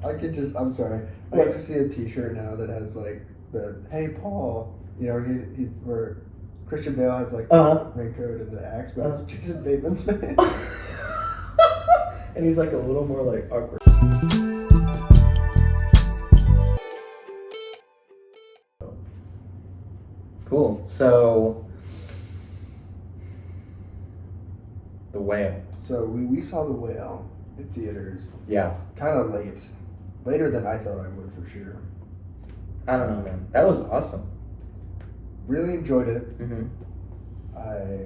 I'm sorry. I can just see a T-shirt now that has like the "Hey Paul," you know, he's where Christian Bale has like the raincoat and the axe, but it's Jason Bateman's face. And he's like a little more like awkward. Cool. So, The Whale. So we saw The Whale in theaters. Yeah. Kind of late. Later than I thought I would, for sure. I don't know, man. That was awesome. Really enjoyed it. Mm-hmm. I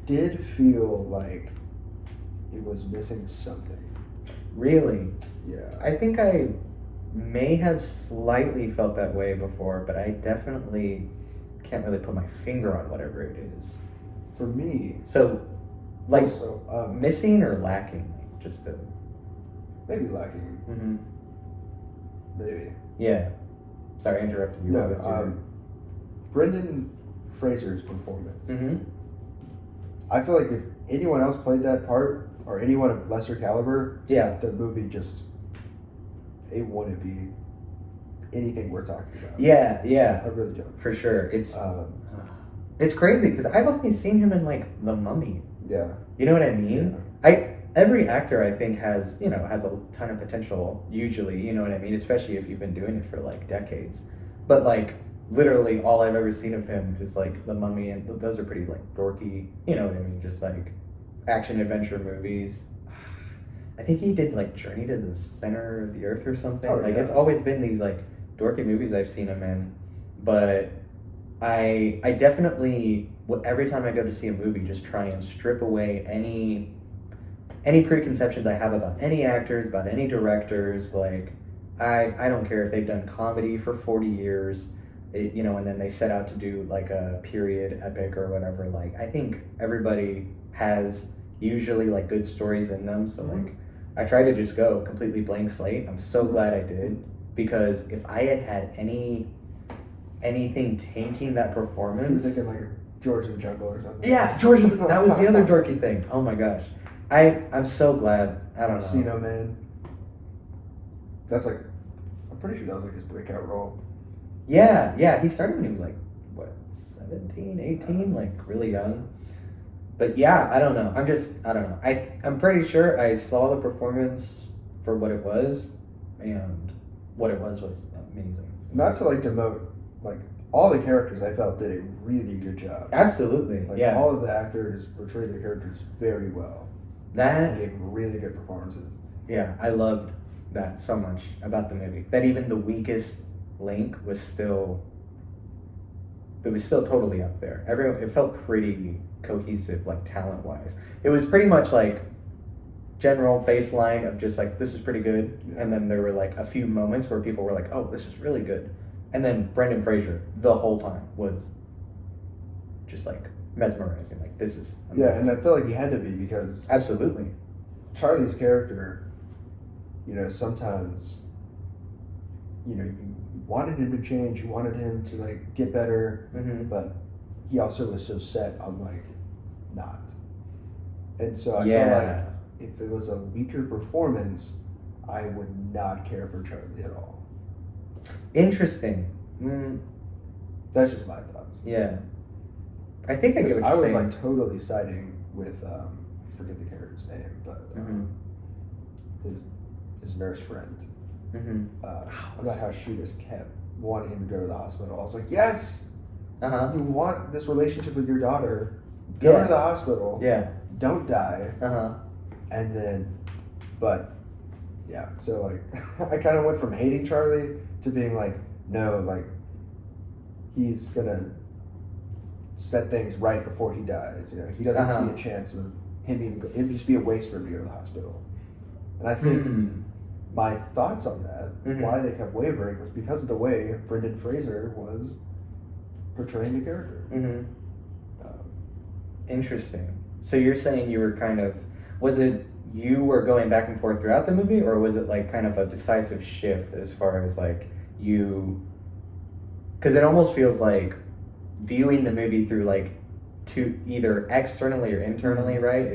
did feel like it was missing something. Really? Yeah. I think I may have slightly felt that way before, but I definitely can't really put my finger on whatever it is. For me, So, like, also, missing or lacking? Just to... maybe lacking. Mm-hmm. Maybe. Yeah. Sorry, I interrupted you. No, Brendan Fraser's performance. Mm-hmm. I feel like if anyone else played that part, or anyone of lesser caliber, Yeah. the movie just, it wouldn't be anything we're talking about. Yeah, yeah. I really don't. For sure. It's crazy because I've only seen him in like The Mummy. Yeah. You know what I mean? Yeah. Every actor I think has a ton of potential usually, you know what I mean, especially if you've been doing it for like decades. But like literally all I've ever seen of him is like The Mummy, and those are pretty like dorky, you know what I mean, just like action adventure movies. I think he did like Journey to the Center of the Earth or something. Oh, like yeah. It's always been these like dorky movies I've seen him in. But I definitely, every time I go to see a movie, just try and strip away any preconceptions I have about any actors, about any directors. Like, I don't care if they've done comedy for 40 years, and then they set out to do like a period epic or whatever. Like, I think everybody has usually like good stories in them. So like, I try to just go completely blank slate. I'm so glad I did, because if I had anything tainting that performance, You're thinking like George of the Jungle or something. Yeah, George. That was the other dorky thing. Oh my gosh. I'm so glad. I don't know. Encino Man. That's like, I'm pretty sure that was like his breakout role. Yeah. He started when he was like, what, 17, 18? Like really young. But yeah, I don't know. I don't know. I'm pretty sure I saw the performance for what it was, and what it was amazing. Not to like demote, like all the characters I felt did a really good job. Absolutely. Like yeah. all of the actors portrayed their characters very well. That They gave really good performances. Yeah, I loved that so much about the movie. That even the weakest link was still totally up there. It felt pretty cohesive, like talent-wise. It was pretty much like general baseline of just like, this is pretty good. Yeah. And then there were like a few moments where people were like, oh, this is really good. And then Brendan Fraser the whole time was just like mesmerizing. Like, this is amazing. Yeah, and I feel like he had to be, because Absolutely. Charlie's character, sometimes, you wanted him to change, you wanted him to like get better, Mm-hmm. but he also was so set on like not. And so I Yeah. feel like if it was a weaker performance, I would not care for Charlie at all. Interesting. That's just my thoughts. Yeah. I think I get what I you're was saying. like totally siding with I forget the character's name, but his nurse friend. About how she just kept wanting him to go to the hospital. I was like, yes, Uh-huh. you want this relationship with your daughter, go Yeah. to the hospital, Yeah. don't die. Uh-huh. And then, but yeah, so like I kind of went from hating Charlie to being like, no, like he's gonna set things right before he dies. He doesn't see a chance of him even. It'd just be a waste for him to go to the hospital. And I think my thoughts on that, why they kept wavering, was because of the way Brendan Fraser was portraying the character. Interesting. So you're saying you were was it you were going back and forth throughout the movie, or was it like kind of a decisive shift as far as like you, because it almost feels like viewing the movie through like either externally or internally, right?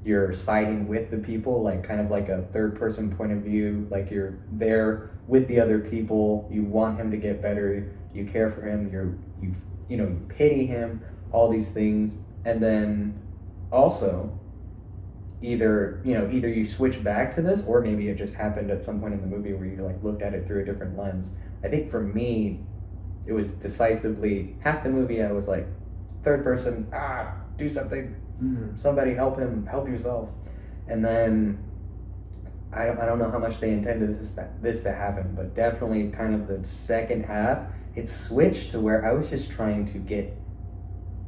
you're siding with the people, like kind of like a third person point of view, like you're there with the other people, you want him to get better, you care for him, you pity him, all these things. And then also either you switch back to this, or maybe it just happened at some point in the movie where you like looked at it through a different lens. I think for me it was decisively half the movie I was like, third person, do something, somebody help him, help yourself. And then I don't know how much they intended this to happen, but definitely kind of the second half it switched to where I was just trying to get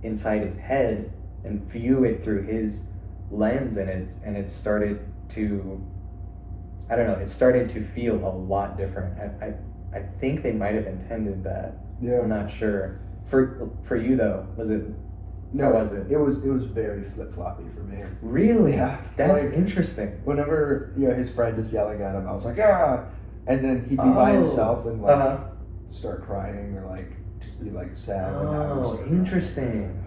inside his head and view it through his lens, and it started to, I don't know, it started to feel a lot different. I think they might have intended that. Yeah. I'm not sure. For you though, was it? No, how was it? It was very flip floppy for me. Really? Yeah. That's Like, interesting. Whenever his friend is yelling at him, I was like, and then he'd be by himself and like start crying or like just be like sad. And I was like, interesting.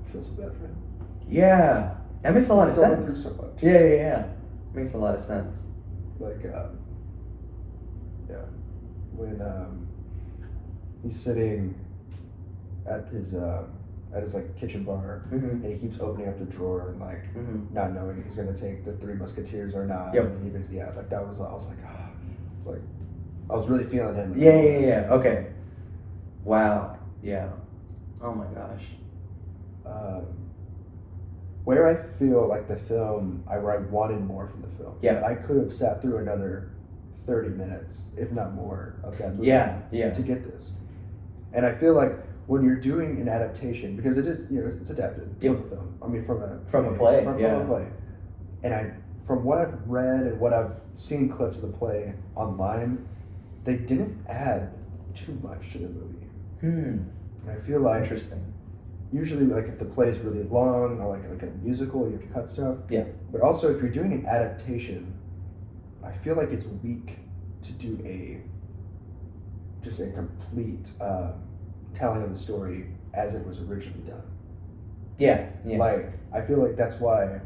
I feel so bad for him. Yeah, that makes a lot of He's going sense. through so much. Yeah. Makes a lot of sense. Like, when he's sitting at his like kitchen bar, and he keeps opening up the drawer and like not knowing if he's gonna take the Three Musketeers or not. Yep. And even like that was, I was like, it's like I was really feeling him. Yeah. Okay. Wow. Yeah. Oh my gosh. Where I feel like the film, where I wanted more from the film. Yeah. That I could have sat through another 30 minutes, if not more, of that movie. Yeah. To get this. And I feel like when you're doing an adaptation, because it is, it's adapted from a film. I mean, from a play. From a play. And from what I've read and what I've seen clips of the play online, they didn't add too much to the movie. And I feel like Interesting. usually, like if the play is really long, or like a musical, you have to cut stuff. Yeah. But also, if you're doing an adaptation, I feel like it's weak to do just a complete telling of the story as it was originally done. Yeah. Like, I feel like that's why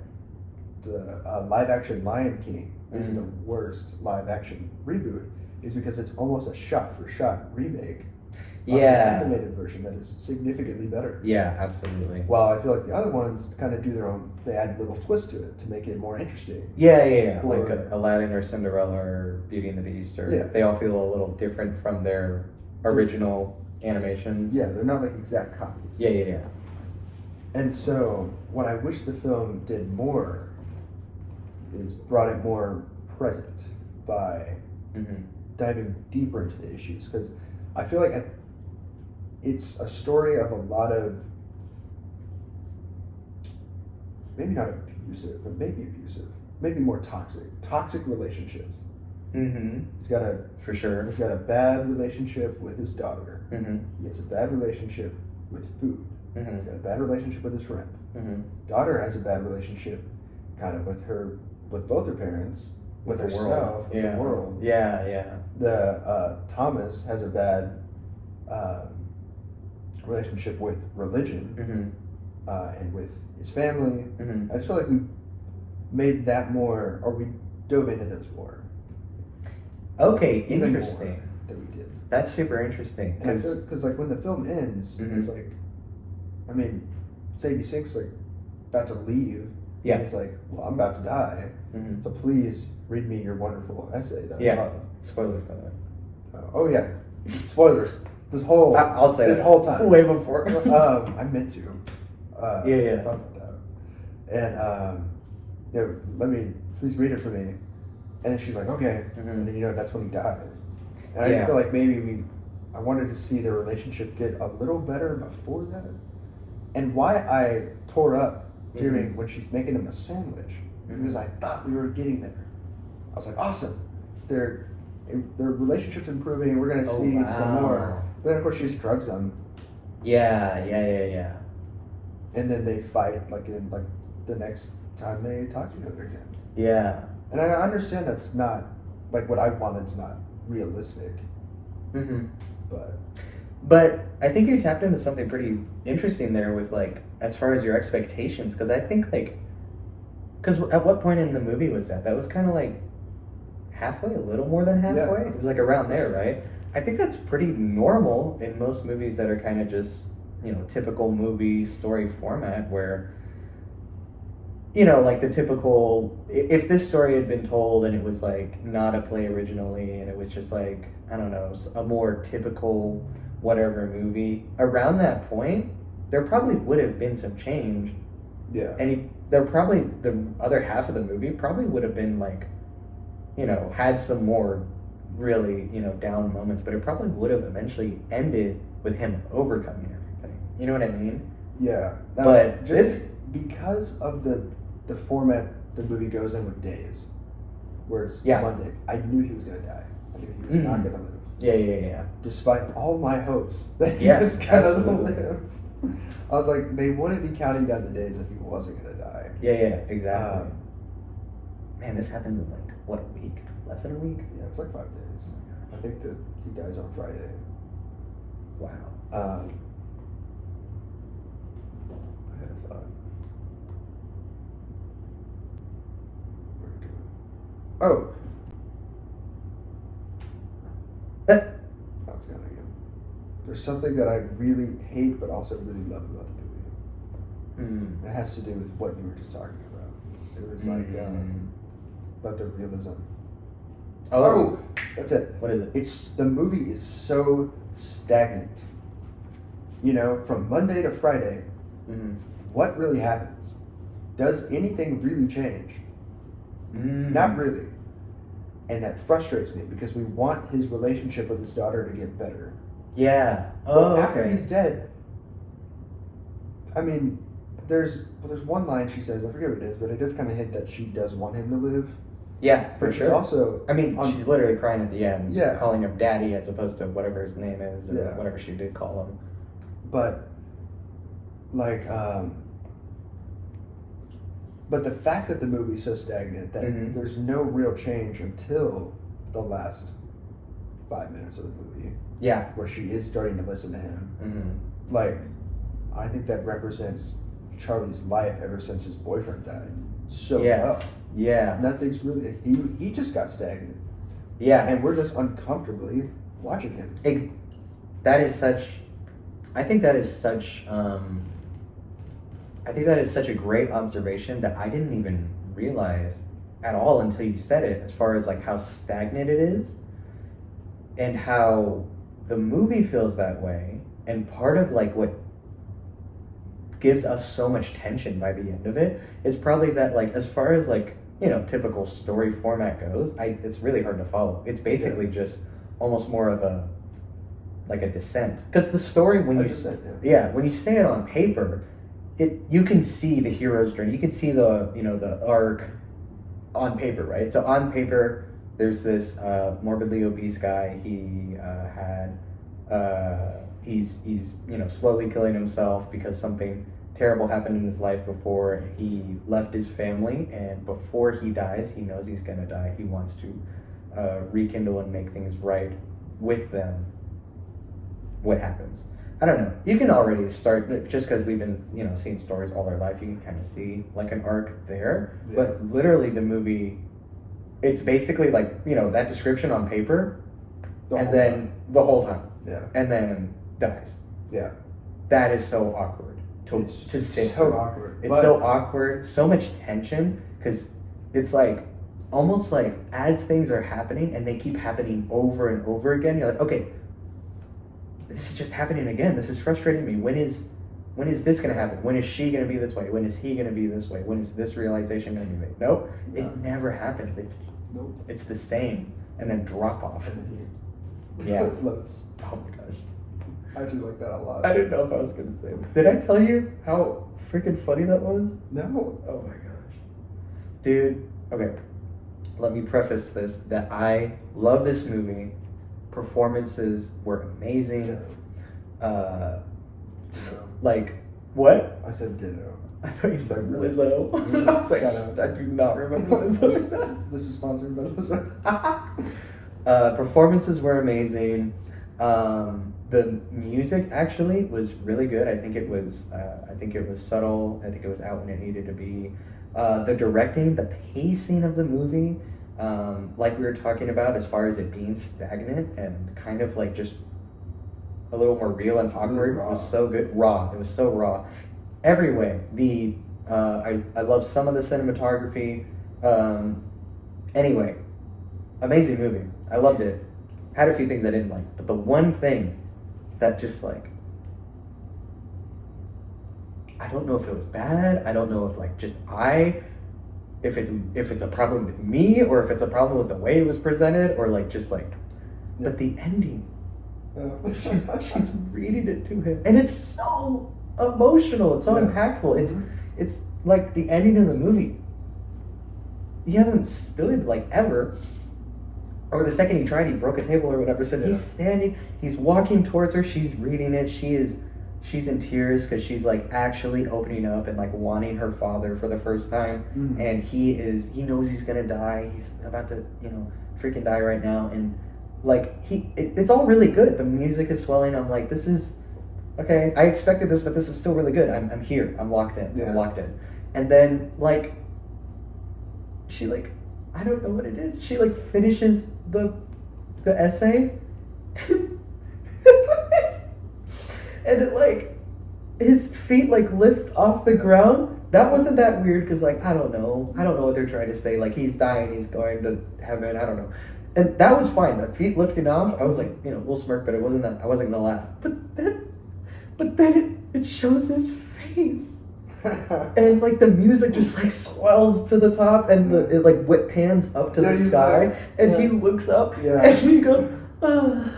the live action Lion King is the worst live action reboot, is because it's almost a shot for shot remake. An animated version that is significantly better. Yeah, absolutely. While I feel like the other ones kind of do their own, they add a little twist to it to make it more interesting. Yeah. For- Like Aladdin or Cinderella or Beauty and the Beast, or Yeah. they all feel a little different from their original animations. Yeah, they're not like exact copies. Yeah. And so, what I wish the film did more is brought it more present by diving deeper into the issues. Because I feel like it's a story of a lot of, maybe not abusive, but maybe more toxic relationships. He's got For sure. He's got a bad relationship with his daughter. Mm-hmm. He has a bad relationship with food. He's got a bad relationship with his friend. Daughter has a bad relationship, kind of with both her parents, with the herself, world. with the world. Yeah. The Thomas has a bad relationship with religion, and with his family. I just feel like we made that more, or we dove into those more. Okay, Even more interesting. than we did. That's super interesting. And I feel because like when the film ends, it's like, I mean, Sadie Sink's like about to leave. Yeah. And he's like, well, I'm about to die, so please read me your wonderful essay that I love. Spoilers, by the way. Oh yeah, spoilers. This whole I'll say this that. whole time. Way before. I meant to. Yeah. Thought about that. And let me please read it for me. And then she's like, okay. And then that's when he dies. And I just feel like maybe I wanted to see their relationship get a little better before that. And why I tore up during when she's making him a sandwich, because I thought we were getting there. I was like, awesome. Their relationship's improving. We're gonna see some more. But then of course she just drugs him. Yeah. And then they fight like in like the next time they talk to each other again. Yeah. And I understand that's not like what I wanted's not realistic. But I think you tapped into something pretty interesting there with like as far as your expectations, because I think like Because at what point in the movie was that? That was kind of like halfway, a little more than halfway. Yeah. It was like around there, right? I think that's pretty normal in most movies that are kind of just, typical movie story format where, like the typical, if this story had been told and it was like not a play originally and it was just like, I don't know, a more typical whatever movie, around that point, there probably would have been some change. Yeah. And there probably, the other half of the movie probably would have been like, had some more really, down moments, but it probably would have eventually ended with him overcoming everything. You know what I mean? Yeah. Now, But because of the format the movie goes in with days, where it's Yeah. Monday, I knew he was gonna die. I knew he was not gonna live. Yeah. Despite all my hopes that he Yes, was gonna absolutely. live. I was like, they wouldn't be counting down the days if he wasn't gonna die. Yeah, exactly. Man, this happened in like, what, a week? Less than a week? Yeah, it's like 5 days. I think that he dies on Friday. Wow. I had a thought. Where'd it go? Oh! That's gone again. There's something that I really hate but also really love about the movie. It has to do with what you were just talking about. It was like about the realism. Oh, that's it. What is it? The movie is so stagnant. From Monday to Friday, what really happens? Does anything really change? Not really. And that frustrates me because we want his relationship with his daughter to get better. Yeah. But after he's dead, I mean, there's one line she says, I forget what it is, but it does kind of hint that she does want him to live. Yeah, for But sure. she's also, I mean, she's literally crying at the end, Yeah. calling him daddy as opposed to whatever his name is or Yeah. whatever she did call him. but like, but the fact that the movie's so stagnant that there's no real change until the last 5 minutes of the movie, Yeah. where she is starting to listen to him. Mm-hmm. Like, I think that represents Charlie's life ever since his boyfriend died. So Yes. well. Yeah. Nothing's really. He just got stagnant, Yeah. and we're just uncomfortably watching him. That is such. I think that is such. I think that is such a great observation that I didn't even realize at all until you said it. As far as like how stagnant it is, and how the movie feels that way, and part of like what gives us so much tension by the end of it is probably that, like, as far as like, typical story format goes, it's really hard to follow. It's basically just almost more of a descent, because the story when you say it on paper, you can see the hero's journey, you can see the the arc on paper, right? So on paper there's this morbidly obese guy. He's slowly killing himself because something terrible happened in his life before he left his family, and before he dies, he knows he's gonna die. He wants to rekindle and make things right with them. What happens? I don't know. You can already start, just because we've been seeing stories all our life, you can kind of see like an arc there. Yeah. But literally the movie, it's basically like that description on paper, and then the whole time. Yeah. And then dies. Yeah. That is so awkward to sit so through. awkward. It's so awkward, so much tension, because it's like almost like as things are happening and they keep happening over and over again, you're like, okay, this is just happening again. This is frustrating me. When is this gonna happen? When is she gonna be this way? When is he gonna be this way? When is this realization gonna be made? Nope, it never happens. It's the same, and then drop off. And then Yeah. floats. Oh my gosh. I do like that a lot. I didn't know if I was gonna say that. Did I tell you how freaking funny that was? No. Oh my gosh. Dude, okay. Let me preface this that I love this movie. Performances were amazing. No. Like, what? I said ditto. I thought you said Really? Lizzo. I was like, I do not remember Lizzo. This is sponsored by Lizzo. Performances were amazing. The music actually was really good. I think it was subtle. I think it was out when it needed to be. The directing, the pacing of the movie, like we were talking about, as far as it being stagnant and kind of like just a little more real and awkward, raw. was so good. Raw. It was so raw. Every way. I love some of the cinematography. Anyway, amazing movie. I loved it. Had a few things I didn't like, but the one thing that just like, I don't know if it was bad. I don't know if like just if it's a problem with me or if it's a problem with the way it was presented or like just like, but the ending. She's reading it to him, and it's so emotional. It's so impactful. It's like the ending of the movie. He hasn't stood like ever, or the second he tried, he broke a table or whatever. So he's standing, he's walking towards her. She's reading it. She's in tears because she's like actually opening up and like wanting her father for the first time. And he knows he's gonna die. He's about to freaking die right now, and like it's all really good. The music is swelling. I'm like, this is okay. I expected this, but this is still really good. I'm here. I'm locked in. I'm locked in. And then like she like, I don't know what it is. She like finishes the essay. And it like his feet like lift off the ground. That wasn't that weird because like I don't know what they're trying to say. Like he's dying, he's going to heaven. I don't know. And that was fine. The feet lifting off, I was like, we'll smirk, but it wasn't that. I wasn't gonna laugh. But then it shows his face, and like the music just like swells to the top, and it like whip pans up to the sky, and he looks up, and he goes, ah.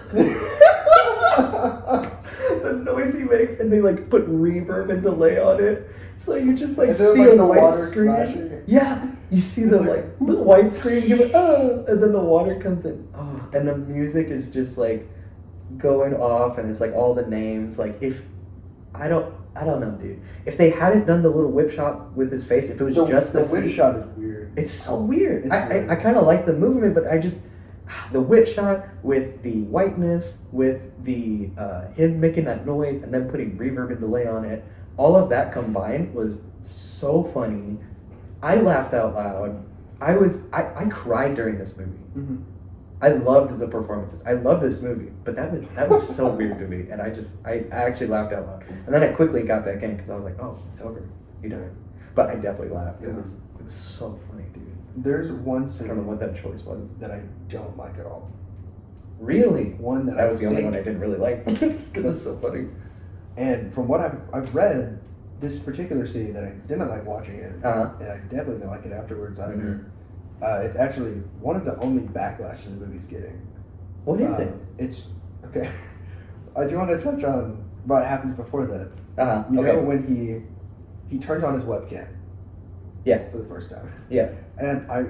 The noise he makes, and they like put reverb and delay on it, so you just like see like a white screen. Splashing? Yeah, you see the white screen, you go, and then the water comes in, and the music is just like going off, and it's like all the names. Like if I don't know, dude. If they hadn't done the little whip shot with his face, if it was just the whip shot is weird. It's so weird. I kind of like the movement, but the whip shot with the whiteness, with the him making that noise, and then putting reverb and delay on it, all of that combined was so funny. I laughed out loud. I cried during this movie. Mm-hmm. I loved the performances. I love this movie, but that was so weird to me, and I actually laughed out loud. And then I quickly got back in because I was like, oh, it's over. You died. But I definitely laughed. It was so funny, dude. There's one scene I don't know what that choice was. that I don't like at all. Really? One that was the only one I didn't really like because it's so funny. And from what I've read, this particular scene that I didn't like watching it, and I definitely didn't like it afterwards either. It's actually one of the only backlashes the movie's getting. What is it? It's okay. I do want to touch on what happens before that. You know when he turns on his webcam. Yeah. For the first time. Yeah. And I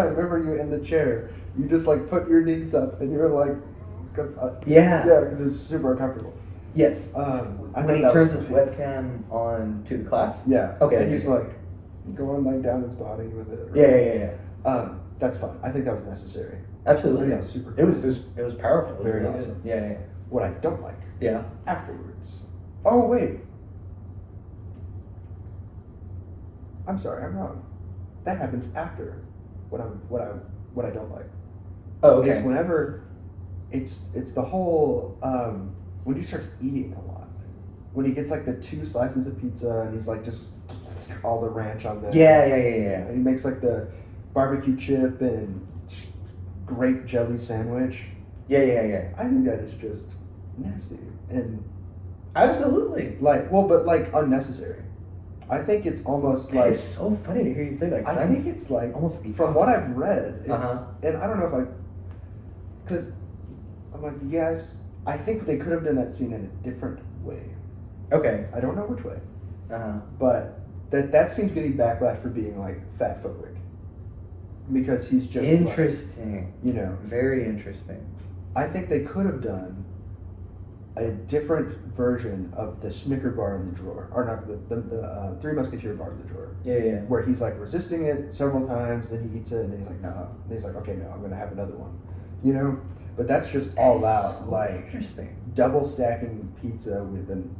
remember you in the chair. You just like put your knees up and you were like, because because it was super uncomfortable. Yes. When he turns his webcam on to the class. Yeah. Okay. And he's like going like down his body with it. Right? Yeah. That's fun. I think that was necessary. Absolutely. I think that was super cool. It was powerful. Very awesome. Yeah. What I don't like is afterwards. Oh wait. I'm sorry, I'm wrong. That happens after what I don't like. Oh, okay. It's whenever it's the whole when he starts eating a lot. When he gets like the 2 slices of pizza and he's like just all the ranch on there. Yeah. And he makes like the barbecue chip and grape jelly sandwich. Yeah. I think that is just nasty and absolutely like unnecessary. I think it's almost like... It's so funny to hear you say that. I think it's like, almost from what I've read, it's, and I don't know if because I'm like, yes, I think they could have done that scene in a different way. Okay. I don't know which way. But that scene's getting backlash for being like fat phobic. Because he's just interesting. Like, very interesting. I think they could have done a different version of the Snicker bar in the drawer, or not the Three Musketeer bar in the drawer. Yeah. Where he's like resisting it several times, then he eats it, and then he's like, no. And he's like, okay, no, I'm gonna have another one. But that's just all out, so like interesting. Double stacking pizza with an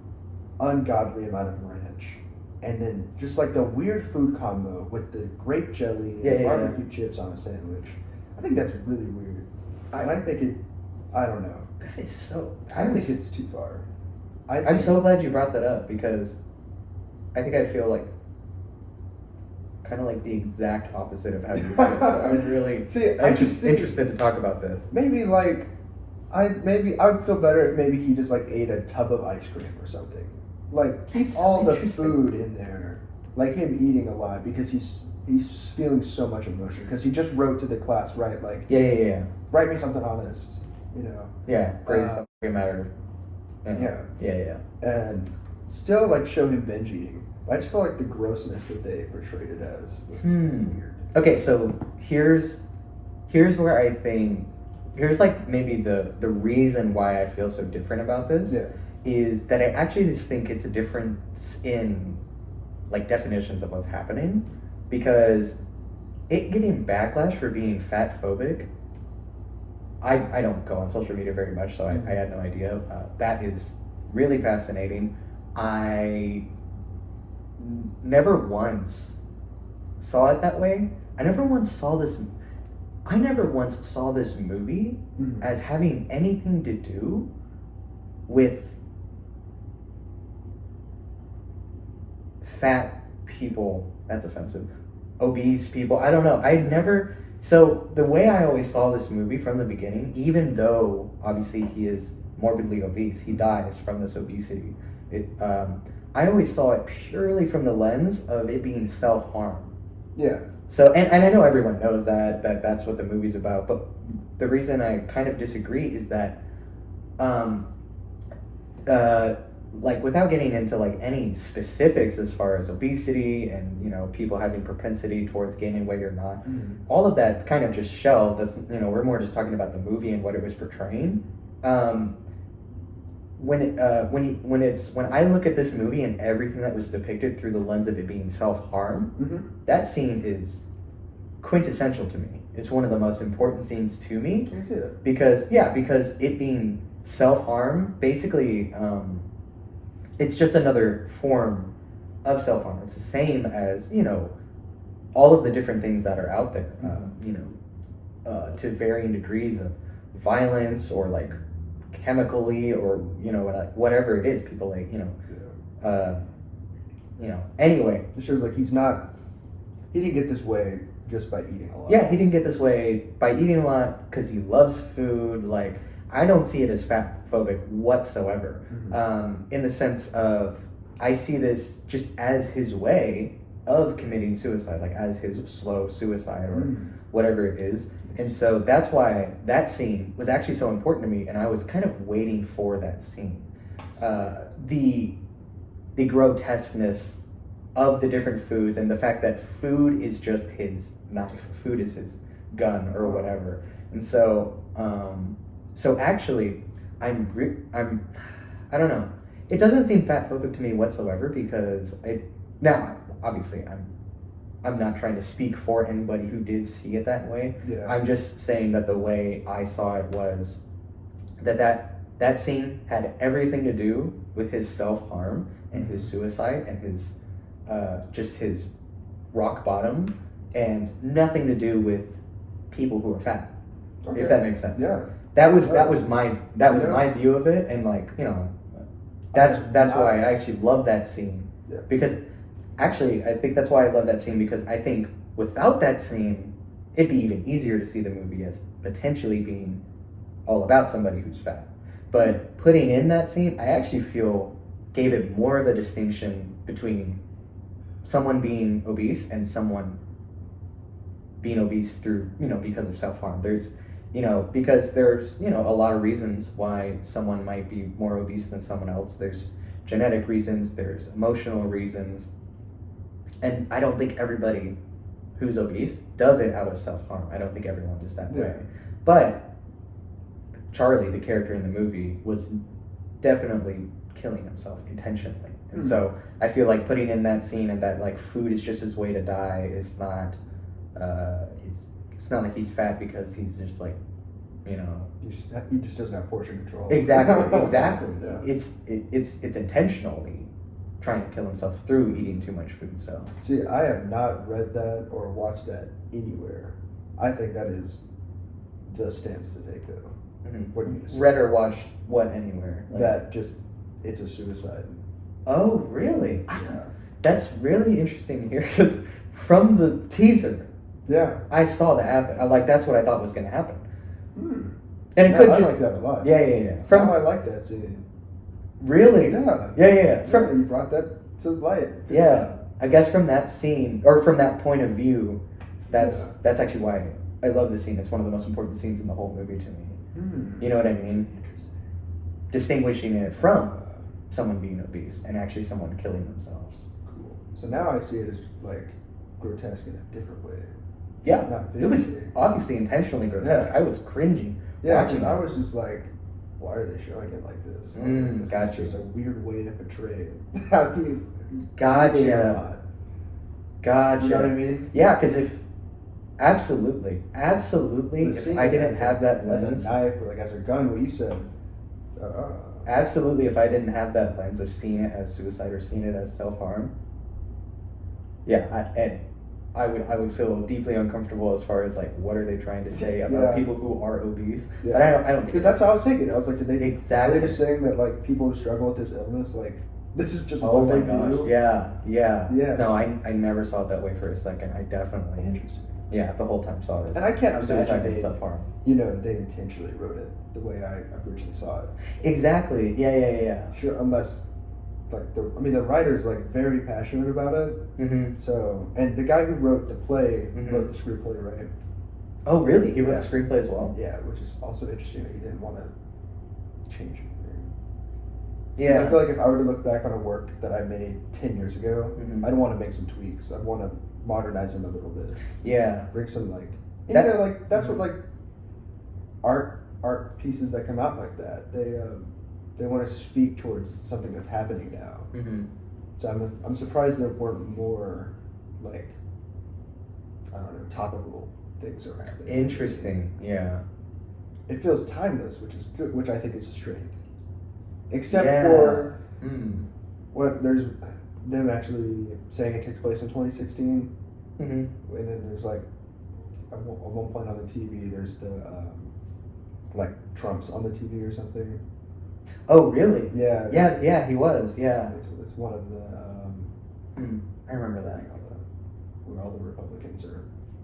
ungodly amount of ranch. and then just like the weird food combo with the grape jelly and barbecue chips on a sandwich. I think that's really weird. And I think I don't know. That is so. I think it's too far. I'm so glad you brought that up because I think I feel like kind of like the exact opposite of how you feel. So I'm really interested to talk about this. Maybe like I would feel better if maybe he just like ate a tub of ice cream or something. Like keep all the food in there, like him eating a lot because he's feeling so much emotion because he just wrote to the class, right? Like yeah. Write me something honest, you know. Yeah, grades don't matter. Yeah. And still like show him binge eating. I just feel like the grossness that they portrayed it as was weird. Okay, so here's where I think here's like maybe the reason why I feel so different about this. Yeah. Is that I actually just think it's a difference in like definitions of what's happening, because it getting backlash for being fat phobic. I don't go on social media very much, so I had no idea. That is really fascinating. I never once saw it that way. I never once saw this movie as having anything to do with fat people. That's offensive. Obese people. I don't know. So the way I always saw this movie from the beginning, even though obviously he is morbidly obese, he dies from this obesity. I always saw it purely from the lens of it being self-harm. Yeah. So, and I know everyone knows that's what the movie's about, but the reason I kind of disagree is that, like without getting into like any specifics as far as obesity and, you know, people having propensity towards gaining weight or not, all of that kind of just shelved. That's, you know, we're more just talking about the movie and what it was portraying. When I look at this movie and everything that was depicted through the lens of it being self-harm, that scene is quintessential to me. It's one of the most important scenes to me. I see that. Because it being self-harm, basically, it's just another form of self-harm. It's the same as, you know, all of the different things that are out there, you know, to varying degrees of violence or like chemically or, you know, whatever it is, people like, you know, anyway. It shows like he didn't get this way just by eating a lot. Yeah, he didn't get this way by eating a lot because he loves food. Like, I don't see it as fat phobic whatsoever. In the sense of, I see this just as his way of committing suicide, like as his slow suicide or whatever it is. And so that's why that scene was actually so important to me, and I was kind of waiting for that scene. The grotesqueness of the different foods and the fact that food is just his knife, food is his gun or whatever. And so actually, I don't know. It doesn't seem fat phobic to me whatsoever because now obviously I'm not trying to speak for anybody who did see it that way. Yeah. I'm just saying that the way I saw it was that scene had everything to do with his self-harm and his suicide and his just his rock bottom, and nothing to do with people who are fat. Okay. If that makes sense. Yeah. That was my view of it, and like, you know, that's why I actually love that scene. Yeah. Because actually, I think that's why I love that scene, because I think without that scene, it'd be even easier to see the movie as potentially being all about somebody who's fat. But putting in that scene, I actually feel gave it more of a distinction between someone being obese and someone being obese through, you know, because of self-harm. There's, you know, because there's, you know, a lot of reasons why someone might be more obese than someone else. There's genetic reasons, there's emotional reasons. And I don't think everybody who's obese does it out of self-harm. I don't think everyone does that way. But Charlie, the character in the movie, was definitely killing himself intentionally. And so I feel like putting in that scene and that like food is just his way to die is not, it's not like he's fat because he's just like, you know. He just doesn't have portion control. Exactly. Yeah. It's intentionally trying to kill himself through eating too much food. So See, I have not read that or watched that anywhere. I think that is the stance to take, though. What you just read or watched what anywhere? that just it's a suicide. Oh, really? Yeah. That's really interesting to hear because from the teaser, Yeah. I saw that happen. That's what I thought was going to happen. Hmm. And it Yeah, could I just, like that a lot. Yeah. Now I like that scene. Really? Yeah. Yeah. Yeah, you brought that to light. Good Yeah. job. I guess from that scene or from that point of view, that's Yeah. that's actually why I love the scene. It's one of the most important scenes in the whole movie to me. Hmm. You know what I mean? Interesting. Distinguishing it from someone being obese and actually someone killing themselves. Cool. So now I see it as like grotesque in a different way. Yeah, Not it was visually. obviously intentionally grotesque. Yeah. I was cringing. Yeah, watching because I it. was just like, why are they showing it like this? I was like, this Gotcha. is just a weird way to portray how he's Gotcha. eating a lot. Gotcha. You know what I mean? Yeah, because if absolutely, But if seeing I it didn't as have that as a lens, knife or like as a gun, what you said. absolutely, if I didn't have that lens of seeing it as suicide or seeing it as self harm, I would feel deeply uncomfortable as far as like what are they trying to say about Yeah. people who are obese. Yeah. But I don't think Because that's how I was taking it. I was like, did they Exactly. are they just saying that like people who struggle with this illness, like this is just Oh what my they gosh! do? Yeah. Yeah. No, I never saw it that way for a second. I definitely, Interesting. yeah, the whole time saw it. And I can't suicide imagine and they, self harm. they intentionally wrote it the way I originally saw it. Exactly. Yeah. Sure, unless like the writer's like very passionate about it. Mm-hmm. So, and the guy who wrote the play Mhm. wrote the screenplay, right? Oh, really? He wrote Yeah. the screenplay as well. Yeah, which is also interesting that he didn't want to change anything. Yeah. I feel like if I were to look back on a work that I made 10 years ago, Mhm. I'd want to make some tweaks. I'd want to modernize them a little bit, Yeah. bring some like, and That- like that's what like art pieces that come out like that. They want to speak towards something that's happening now. Mm-hmm. So I'm surprised there weren't more like I don't know topical things are happening. Interesting. Yeah. It feels timeless, which is good, which I think is a strength. Except Yeah. for Mm. what there's them actually saying it takes place in 2016, Mm-hmm. and then there's like at one point on the TV there's the like Trump's on the TV or something. Oh, really? Yeah. Yeah. He was. Yeah. It's one of the I remember that. where all the Republicans are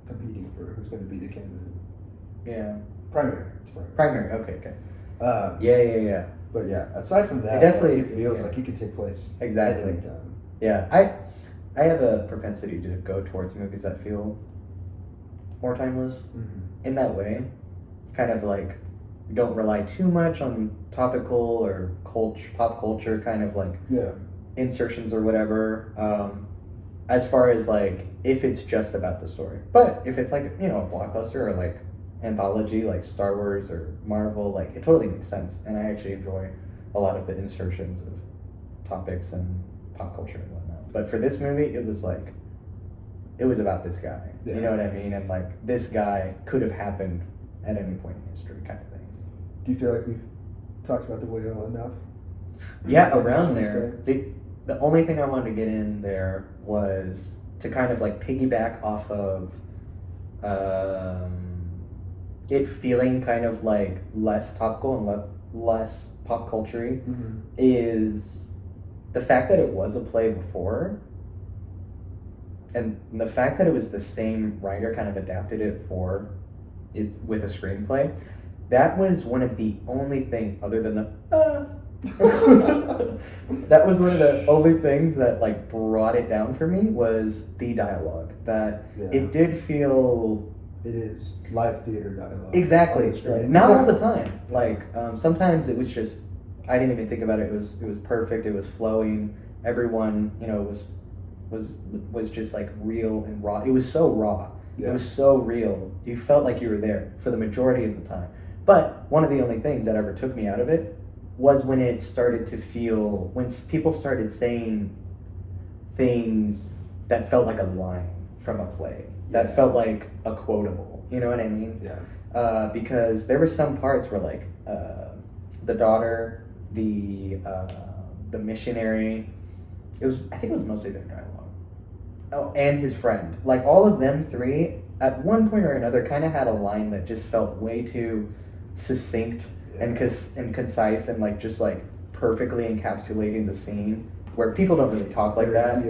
competing for who's going to be the candidate. Yeah. Primary. It's primary. Primary. Okay. Um, Yeah. But yeah, aside from that, It definitely- it feels yeah. like it could take place Exactly. at any time. Yeah. I have a propensity to go towards movies that feel more timeless in that way. Kind of like don't rely too much on topical or pop culture kind of like Yeah. insertions or whatever. As far as like if it's just about the story, but if it's like a blockbuster or like anthology like Star Wars or Marvel, like it totally makes sense, and I actually enjoy a lot of the insertions of topics and pop culture and whatnot. But for this movie, it was about this guy. Yeah. You know what I mean? And like this guy could have happened at any point in history, kind of thing. Do you feel like we've talked about the whale enough? Yeah, Anything around else you there. wanna say? The only thing I wanted to get in there was to kind of like piggyback off of it feeling kind of like less topical and less pop culture-y is the fact that it was a play before, and the fact that it was the same writer kind of adapted it with a screenplay. That was one of the only things other than that was one of the only things that like brought it down for me was the dialogue. That it did feel It is live theater dialogue. exactly on the screen. not all the time. Like sometimes it was just I didn't even think about it. It was perfect. It was flowing. Everyone was just like real and raw. It was so raw. Yeah. It was so real. You felt like you were there for the majority of the time. But one of the only things that ever took me out of it was when it started to feel, when people started saying things that felt like a line from a play, that felt like a quotable. You know what I mean? Yeah. Because there were some parts where like the daughter, the missionary, I think it was mostly their dialogue. Oh, and his friend. Like, all of them three, at one point or another, kind of had a line that just felt way too succinct and concise and, like, just, like, perfectly encapsulating the scene, where people don't really talk like that.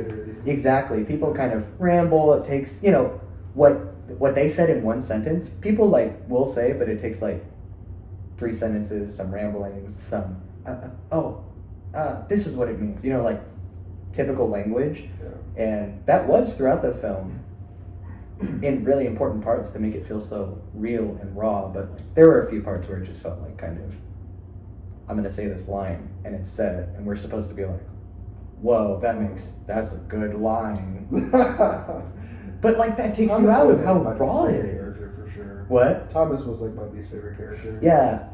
Exactly. People kind of ramble. It takes, you know, what they said in one sentence, people, like, will say, but it takes, like, 3 sentences, some ramblings, some, this is what it means, you know, like, typical language. Yeah. And that was throughout the film in really important parts to make it feel so real and raw, but like, there were a few parts where it just felt like kind of, I'm going to say this line, and it's said, and we're supposed to be like, whoa, that's a good line. But, like, that takes you out of how raw it is. For sure. What? Thomas was, like, my least favorite character. Yeah.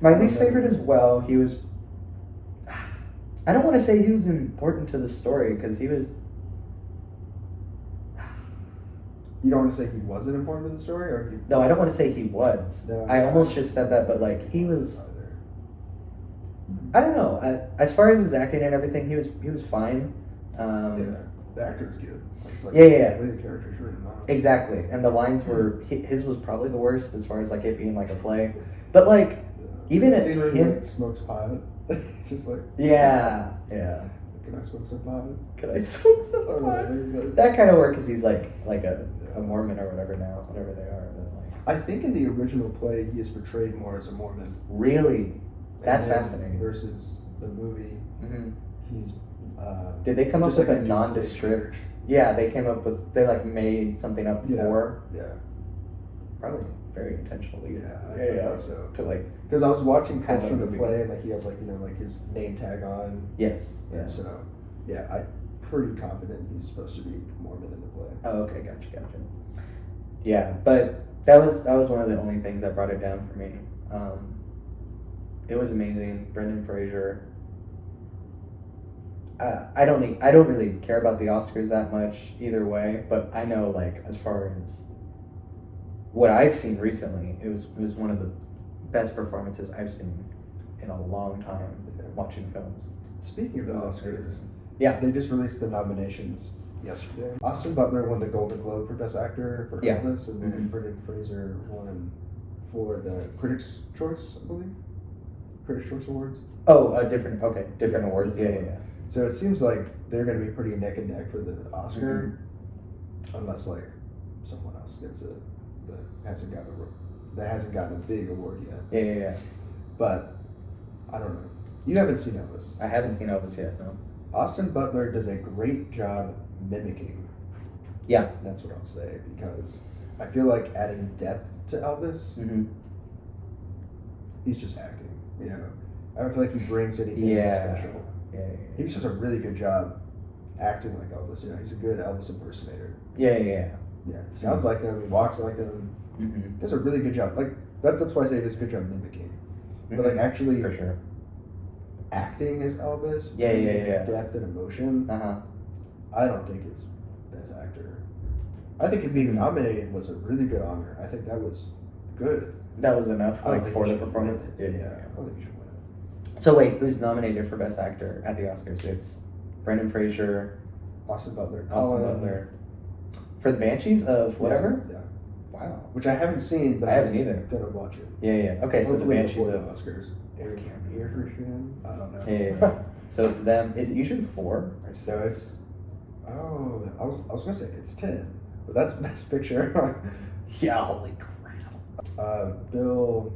My least favorite as well. He was, I don't want to say he was important to the story, because he was... You don't want to say he wasn't important to the story? Or No, I don't want to say he was. No, I almost just said that, but, like, he was... I don't know. As far as his acting and everything, he was fine. Yeah, the actor's good. It's like, Yeah. the way the character's written on. Exactly. And the lines were... His was probably the worst as far as, like, it being, like, a play. But, like, even the at scene where he, him... like, smokes pot. It's just like... Yeah. Can I smoke some pot? Could I smoke some Or pot? whatever he says. That kind of work, because he's, like a Mormon or whatever now, whatever they are. But, like, I think in the original play, he is portrayed more as a Mormon. really? That's And then fascinating. Versus the movie, Mm-hmm. he's... Did they come up just with like a dude nondescript? stage. Yeah, they came up with, they, like, made something up Yeah. for, Yeah. probably very intentionally. Yeah, I think so. To, like, Because I was watching clips Have a from the movie. play, and like he has, like, you know, like his name tag on, yes. Yeah. and so yeah, I'm pretty confident he's supposed to be Mormon in the play. Oh, okay, gotcha. Yeah, but that was one of the only things that brought it down for me. It was amazing. Brendan Fraser. I don't really care about the Oscars that much either way, but I know, like, as far as what I've seen recently, it was one of the best performances I've seen in a long time watching films. Speaking of the Oscars, Yeah. they just released the nominations yesterday. Austin Butler won the Golden Globe for Best Actor for Yeah. Elvis, and then Mhm. Brendan Fraser won for the Critics' Choice, I believe. Critics' Choice Awards. Oh, different Yeah, awards. Yeah. So it seems like they're going to be pretty neck and neck for the Oscar, Mm-hmm. unless like someone else gets it that hasn't gotten a big award yet. Yeah. But I don't know. You haven't seen Elvis. I haven't seen Elvis yet, no. Austin Butler does a great job mimicking. Yeah. That's what I'll say, because I feel like adding depth to Elvis, Mm-hmm. he's just acting. You know, I don't feel like he brings anything Yeah. special. Yeah. He just does a really good job acting like Elvis. You know, he's a good Elvis impersonator. Yeah. Yeah, he sounds like him. He walks like him. Mm-hmm. Does a really good job. Like that's why I say he does a good job mimicking. But like actually for sure. acting as Elvis, Yeah. depth and emotion, Uh-huh. I don't think it's best actor. I think him being nominated was a really good honor. I think that was good. That was enough, I don't like, think for he the should performance. win it. Yeah, I don't think he should win it. So wait, who's nominated for Best Actor at the Oscars? It's Brendan Fraser, Austin Butler, Austin Butler, for the Banshees of whatever. Yeah. Wow. Which I haven't seen, but I haven't I'm either. gonna watch it. Yeah. Okay, so the Hopefully Banshees before of the Oscars. I can't remember. I don't know. Yeah. So it's them. Is it usually 4 or 6? So it's I was gonna say it's 10, but that's Best Picture. Yeah. Holy crap. Bill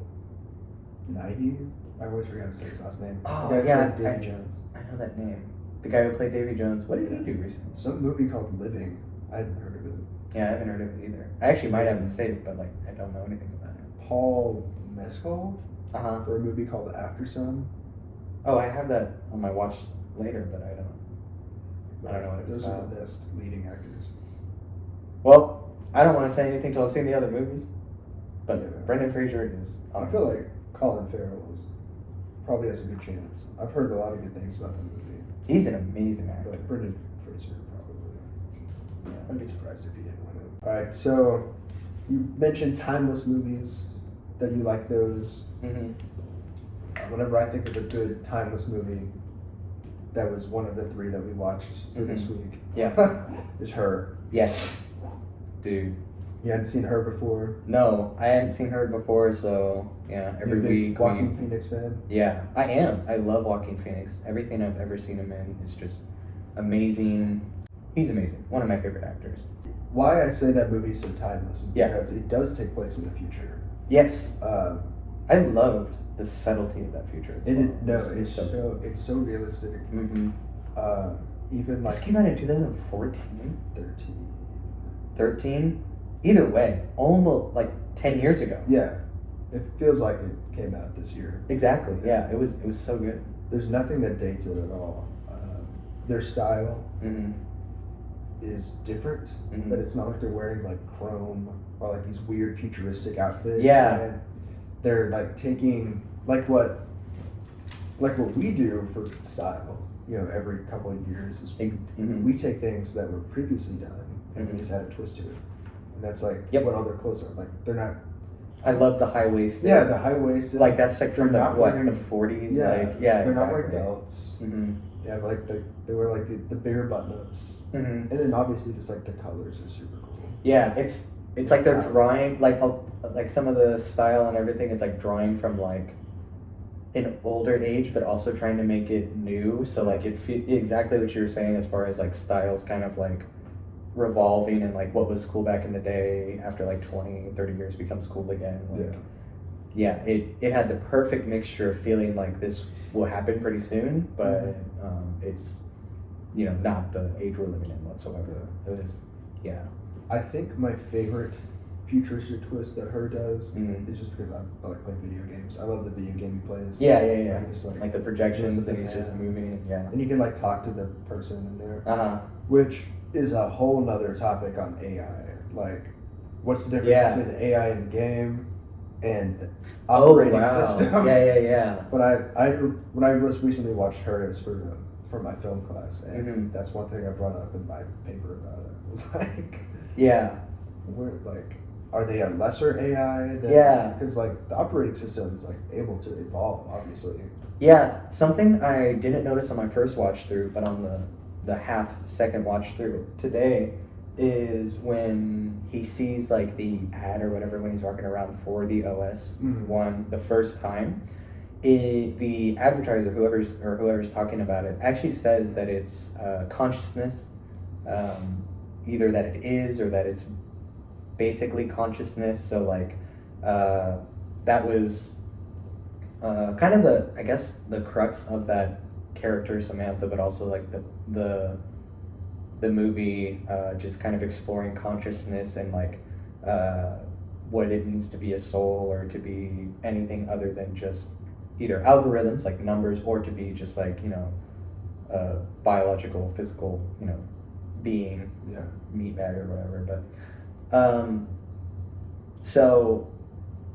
Nighy. I always forget to say his last name. Oh, The guy who yeah, played Davy Jones. I know that name. The guy who played Davy Jones. What did he do recently? Some movie called Living. I hadn't heard of it. Yeah, I haven't heard of it either. I actually might have seen it, but, like, I don't know anything about it. Paul Mescal Uh-huh. for a movie called After Sun. Oh, I have that on my watch later, but I don't know what it's Those are about. the best leading actors. Well, I don't want to say anything till I've seen the other movies, but Yeah. Brendan Fraser is. I feel like Colin Farrell probably has a good chance. I've heard a lot of good things about the movie, he's an amazing actor. but Brendan Fraser probably. Yeah, I'd be surprised if he didn't win it. All right, so you mentioned timeless movies that you like those. Mm-hmm. Whenever I think of a good timeless movie, that was one of the 3 that we watched for this week. Yeah. Is Her. Yeah. Dude. You hadn't seen Her before? No, I hadn't seen Her before, so yeah, every week. Joaquin Phoenix fan? Yeah, I am. I love Joaquin Phoenix. Everything I've ever seen him in is just amazing. He's amazing. One of my favorite actors. Why I say that movie is so timeless is Yeah. because it does take place in the future. Yes. Um, I loved the subtlety of that future. it's so realistic. Mm-hmm. Even This like came out in 2014? 13. 13? Either way, almost like 10 years ago. Yeah, it feels like it came out this year. Exactly. Yeah, it was so good. There's nothing that dates it at all. Their style Mm-hmm. is different, Mm-hmm. but it's not like they're wearing like chrome or like these weird futuristic outfits. Yeah. And they're like taking like what we do for style. You know, every couple of years is Mm-hmm. we take things that were previously done and Mhm. we just add a twist to it. And that's like Yep. what all their clothes are. Like they're not. I love the high waisted. Yeah, the high waisted. Like that's like from They're the not what, wearing- the 40s? Yeah, Like, yeah, they're not exactly. wearing belts. Mm-hmm. They have like they wear like the bigger button ups, Mm-hmm. and then obviously just like the colors are super cool. Yeah, it's like they're drawing like some of the style and everything is like drawing from like an older age, but also trying to make it new. So like exactly what you were saying as far as like styles kind of like revolving and like what was cool back in the day after like 20, 30 years becomes cool again. Like, yeah, it had the perfect mixture of feeling like this will happen pretty soon, but it's not the age we're living in whatsoever. It was I think my favorite futuristic twist that Her does Mhm. is just because I like playing video games. I love the video game he plays. yeah. Like, just, Like the projections and just he's just yeah. moving. Yeah. And you can like talk to the person in there, Uh-huh. which is a whole nother topic on AI. Like, what's the difference Yeah. between the AI in the game and the operating system? Yeah. But when I most recently watched Her, it was for my film class, and Mhm. that's one thing I brought up in my paper about it. It was like, Yeah. are they a lesser AI? Yeah. Because like the operating system is like able to evolve, obviously. Yeah. Something I didn't notice on my first watch through, but on the half second watch through today is when he sees like the ad or whatever when he's walking around for the OS Mhm. one the first time. The advertiser, whoever's talking about it, actually says that it's consciousness, either that it is or that it's basically consciousness. So like that was kind of the crux of that character Samantha, but also like the movie just kind of exploring consciousness and like what it means to be a soul or to be anything other than just either algorithms like numbers or to be just like a biological physical being, Yeah. meat bag or whatever. But so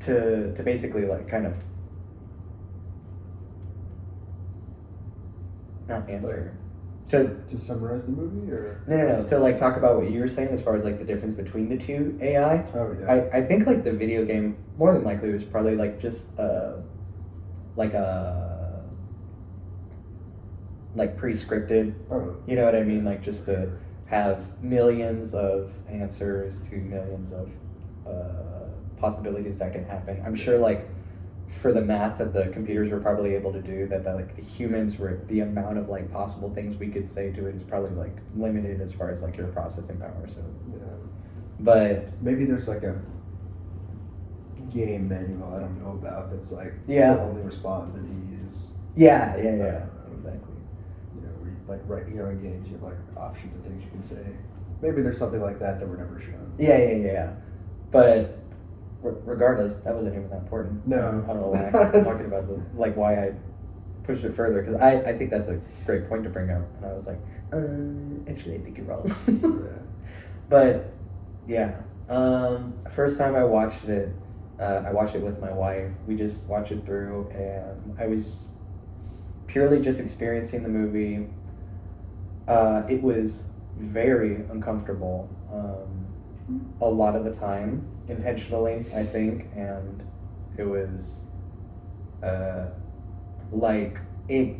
to basically like kind of not answer. So To summarize the movie, or no. To like talk about what you were saying as far as like the difference between the two AI. oh yeah, I think like the video game more than likely was probably like just like pre-scripted. oh You know what I mean? Like just to have millions of answers to millions of possibilities that can happen. I'm sure like for the math that the computers were probably able to do, that like the humans were, the amount of like possible things we could say to it is probably like limited as far as like your processing power. So, yeah. but Maybe there's like a game manual I don't know about that's like Yeah. will only respond to these. yeah, don't know. exactly. Where you, like in games you have like options of things you can say. Maybe there's something like that we're never shown. Yeah. But regardless, that wasn't even that important. No. I don't know why I'm talking about this, like why I pushed it further, because I think that's a great point to bring up. And I was like, actually, I think you're wrong. Yeah. But yeah, first time I watched it with my wife. We just watched it through, and I was purely just experiencing the movie. It was very uncomfortable a lot of the time, intentionally, I think, and it was like it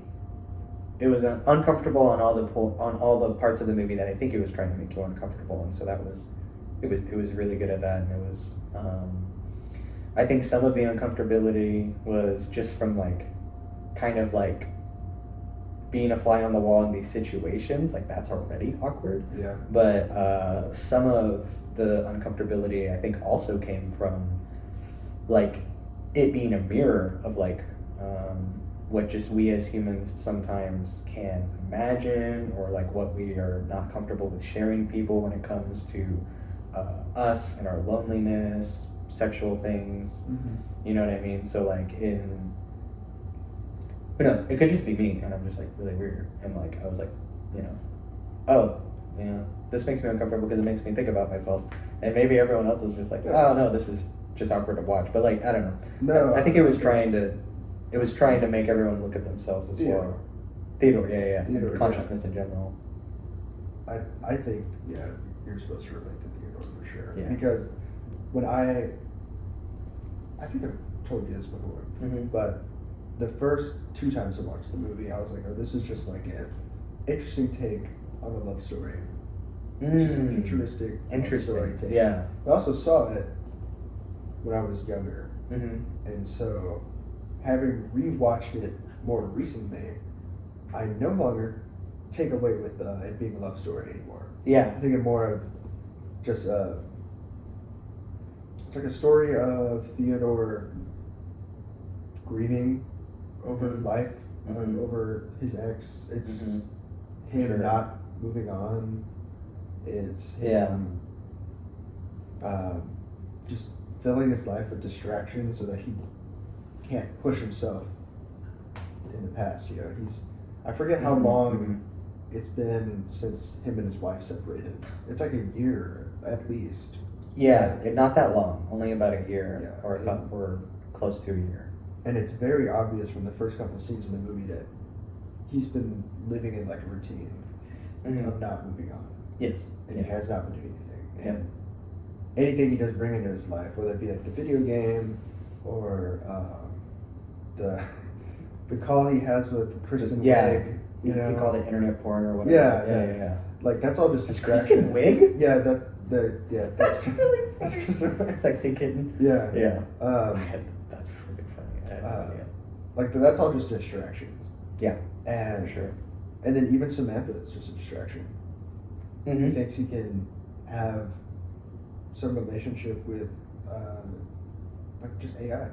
it was uncomfortable on all the parts of the movie that I think it was trying to make you uncomfortable, and so it was really good at that, and it was I think some of the uncomfortability was just from like kind of like being a fly on the wall in these situations, like that's already awkward. Yeah. But some of the uncomfortability I think also came from like it being a mirror of like what just we as humans sometimes can imagine, or like what we are not comfortable with sharing people when it comes to us and our loneliness, sexual things. Mm-hmm. You know what I mean? So like who knows? It could just be me, and I'm just like really weird, and like I was like, you know, oh, you know, this makes me uncomfortable because it makes me think about myself, and maybe everyone else is just like, oh no, this is just awkward to watch. But like I don't know. No, I think it was trying to make everyone look at themselves as well. Theodore, yeah. Theodore, consciousness in general. I think you're supposed to relate to Theodore for sure. Yeah. Because when I think I've told you this before, Mm-hmm. but the first 2 times I watched the movie, I was like, oh, this is just like an interesting take on a love story. It's just a futuristic love story take. Yeah. I also saw it when I was younger, Mm-hmm. and so having rewatched it more recently, I no longer take away with it being a love story anymore. Yeah. I think it more of just it's like a story of Theodore grieving over Mhm. life, Mhm. over his ex. It's Mhm. him Sure. not moving on. It's Yeah. him just filling his life with distractions so that he can't push himself in the past. You know, I forget how Mhm. long Mhm. it's been since him and his wife separated. It's like a year at least. Yeah, not that long. Only about a year, Yeah. or close to a year. And it's very obvious from the first couple of scenes in the movie that he's been living in like a routine Mm-hmm. of not moving on. Yes. And Yeah. he has not been doing anything. Yeah. And anything he does bring into his life, whether it be like the video game or the call he has with Kristen Yeah. Wiig, you know, He called it internet porn or whatever. Yeah. like that's all just distraction. Kristen Wiig? Yeah, that's really that's funny. Kristen Wiig. Sexy kitten. Yeah. Yeah. Um, That's really funny. I had no idea. like that's all just distractions. Yeah, And for sure. And then even Samantha is just a distraction. He Mm-hmm. thinks he can have some relationship with like just AI.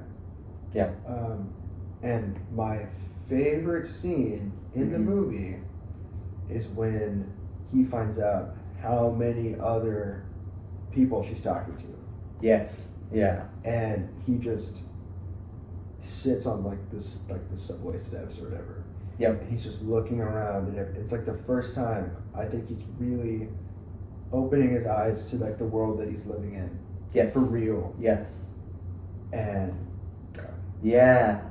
Yeah. And my favorite scene in the Mhm. movie is when he finds out how many other people she's talking to. Yes. Yeah. And he just sits on like the subway steps or whatever. Yep. And he's just looking around, and it's like the first time I think he's really opening his eyes to like the world that he's living in Yes. for real. Yes. And Yeah.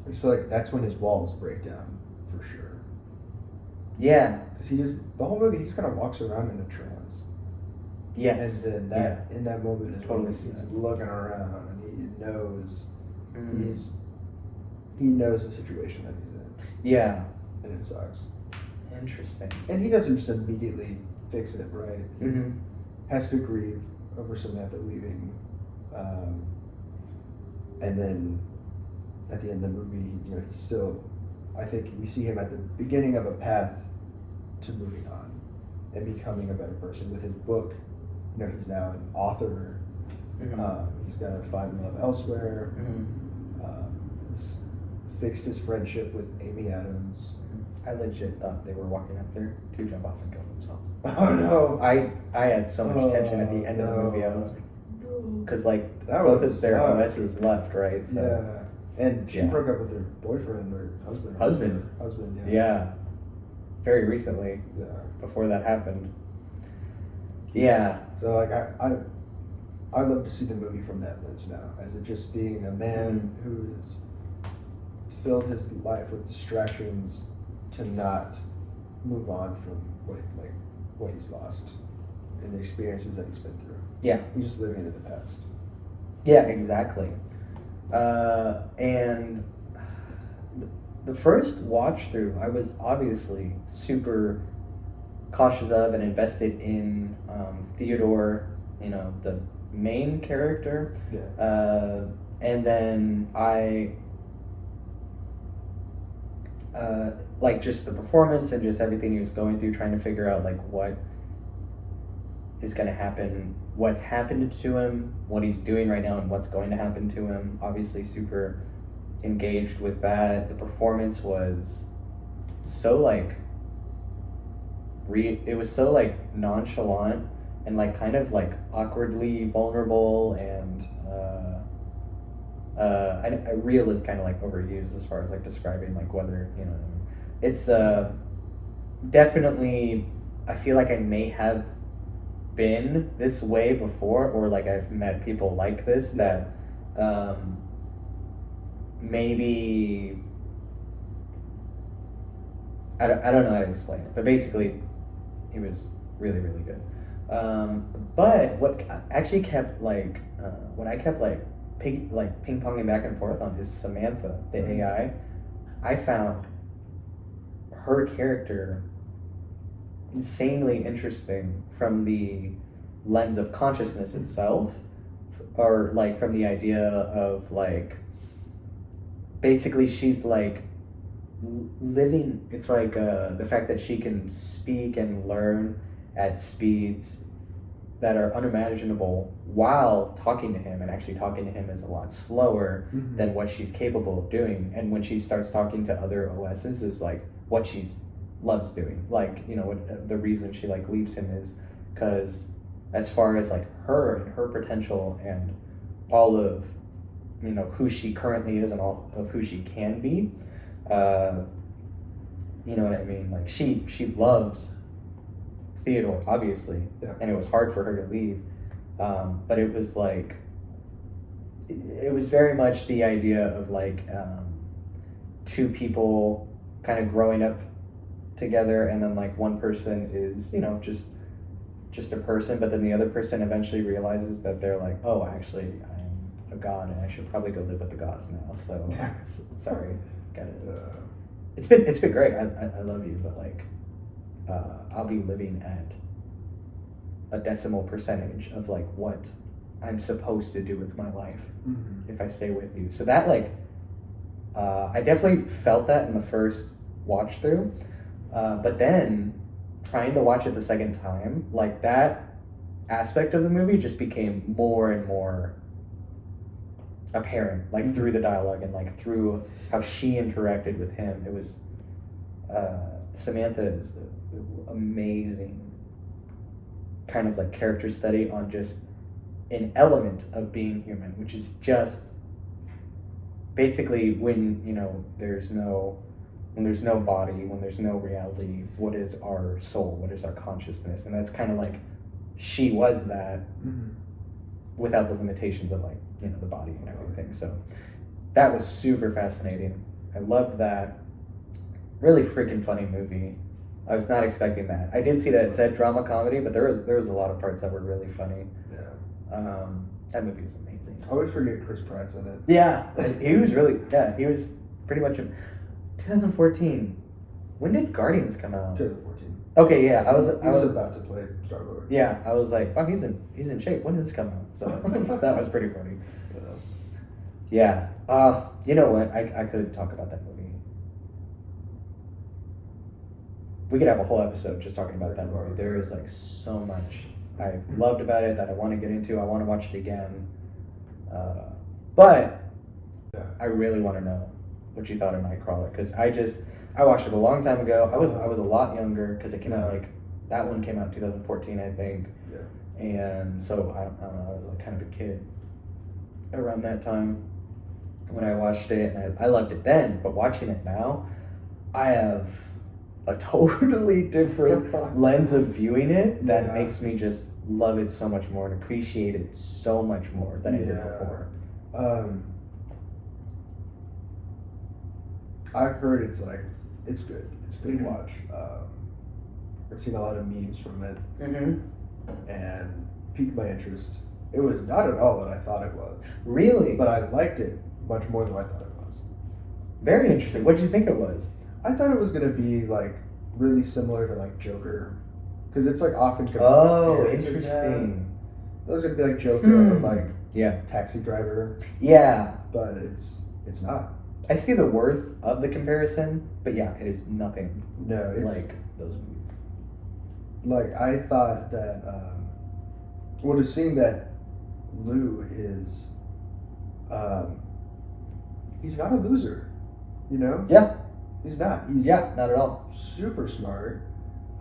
I just feel like that's when his walls break down for sure. Yeah. Because the whole movie he just kind of walks around in a trance. Yes. And then in that moment is Totally when see he's that. looking around and he knows Mhm. he knows the situation that he's in, Yeah. and it sucks. Interesting. And he doesn't just immediately fix it, right? Mm-hmm. Has to grieve over Samantha leaving, and then at the end of the movie, he's still. I think we see him at the beginning of a path to moving on and becoming a better person with his book. He's now an author. Mm-hmm. He's gonna find love elsewhere. Mm-hmm. He's fixed his friendship with Amy Adams. I legit thought they were walking up there to jump off and kill themselves. Oh no! I had so much tension at the end of the movie. I was like, no, because like That both would of their suck. OSs left, right? So, Yeah, and she Yeah. broke up with her boyfriend or husband. Husband. Yeah. Yeah. Very recently, Yeah. before that happened. Yeah. So like I love to see the movie from that lens now, as it just being a man who's filled his life with distractions to not move on from what he's lost and the experiences that he's been through. Yeah. He's just living in the past. the first watch through, I was obviously super cautious of and invested in Theodore, you know, the main character. Yeah. And then like just the performance and just everything he was going through, trying to figure out like what is going to happen, what's happened to him, what he's doing right now, and what's going to happen to him. Obviously, super engaged with that. The performance was so like it was so like nonchalant and like kind of like awkwardly vulnerable, and real is kind of like overused as far as like describing like whether, you know, it's definitely, I feel like I may have been this way before, or like I've met people like this that maybe I don't know how to explain it, but basically he was really, really good. But what actually kept like what I kept like ping ponging back and forth on is Samantha, the AI. I found her character insanely interesting from the lens of consciousness itself, or like from the idea of like basically she's like living, it's like the fact that she can speak and learn at speeds that are unimaginable while talking to him, and actually talking to him is a lot slower than what she's capable of doing. And when she starts talking to other OSs is like what she's loves doing. Like, you know, what the reason she like leaves him is because as far as like her and her potential and all of, you know, who she currently is and all of who she can be, you know what I mean? Like she loves Theodore, obviously, and it was hard for her to leave, but it was like it was very much the idea of like two people kind of growing up together, and then like one person is, you know, just a person, but then the other person eventually realizes that they're like, oh, actually I'm a god and I should probably go live with the gods now, so sorry, got it. It's been great. I love you, but like I'll be living at a decimal percentage of like what I'm supposed to do with my life if I stay with you. So that like I definitely felt that in the first watch through, but then trying to watch it the second time, like that aspect of the movie just became more and more apparent, like through the dialogue and like through how she interacted with him. It was Samantha is amazing kind of like character study on just an element of being human, which is just basically when, you know, there's no body, when there's no reality, what is our soul, what is our consciousness? And that's kind of like she was that without the limitations of like, you know, the body and everything. So that was super fascinating. I loved that. Really freaking funny movie. I was not expecting that. I did see that it said drama comedy, but there was a lot of parts that were really funny. Yeah. That movie was amazing. I always forget Chris Pratt's in it. Yeah, he was really, he was pretty much 2014. When did Guardians come out? 2014. Okay, yeah, I was about to play Star-Lord. Yeah, I was like, wow, he's in shape. When did this come out? So that was pretty funny. Yeah. You know what? I could talk about that movie. We could have a whole episode just talking about that movie. There is like so much I loved about it that I want to get into. I want to watch it again. But I really want to know what you thought of Nightcrawler, because I watched it a long time ago. I was a lot younger because it came out like, that one came out in 2014, I think. Yeah. And so I don't know, I was like kind of a kid around that time when I watched it, and I loved it then. But watching it now, I have a totally different lens of viewing it that makes me just love it so much more and appreciate it so much more than I did before. I've heard it's good. It's a good watch. I've seen a lot of memes from it and piqued my interest. It was not at all what I thought it was. Really? But I liked it much more than I thought it was. Very interesting. What did you think it was? I thought it was gonna be like really similar to like Joker, because it's like often compared Oh, to that. interesting. It was gonna be like Joker or Hmm. like Yeah. Taxi Driver, Yeah. but it's not. I see the worth of the comparison, but yeah, it is nothing No, it's like those movies. like I thought that. Well, just seeing that Lou is, he's not a loser, you know. Yeah. He's not. He's Yeah, not at all. super smart.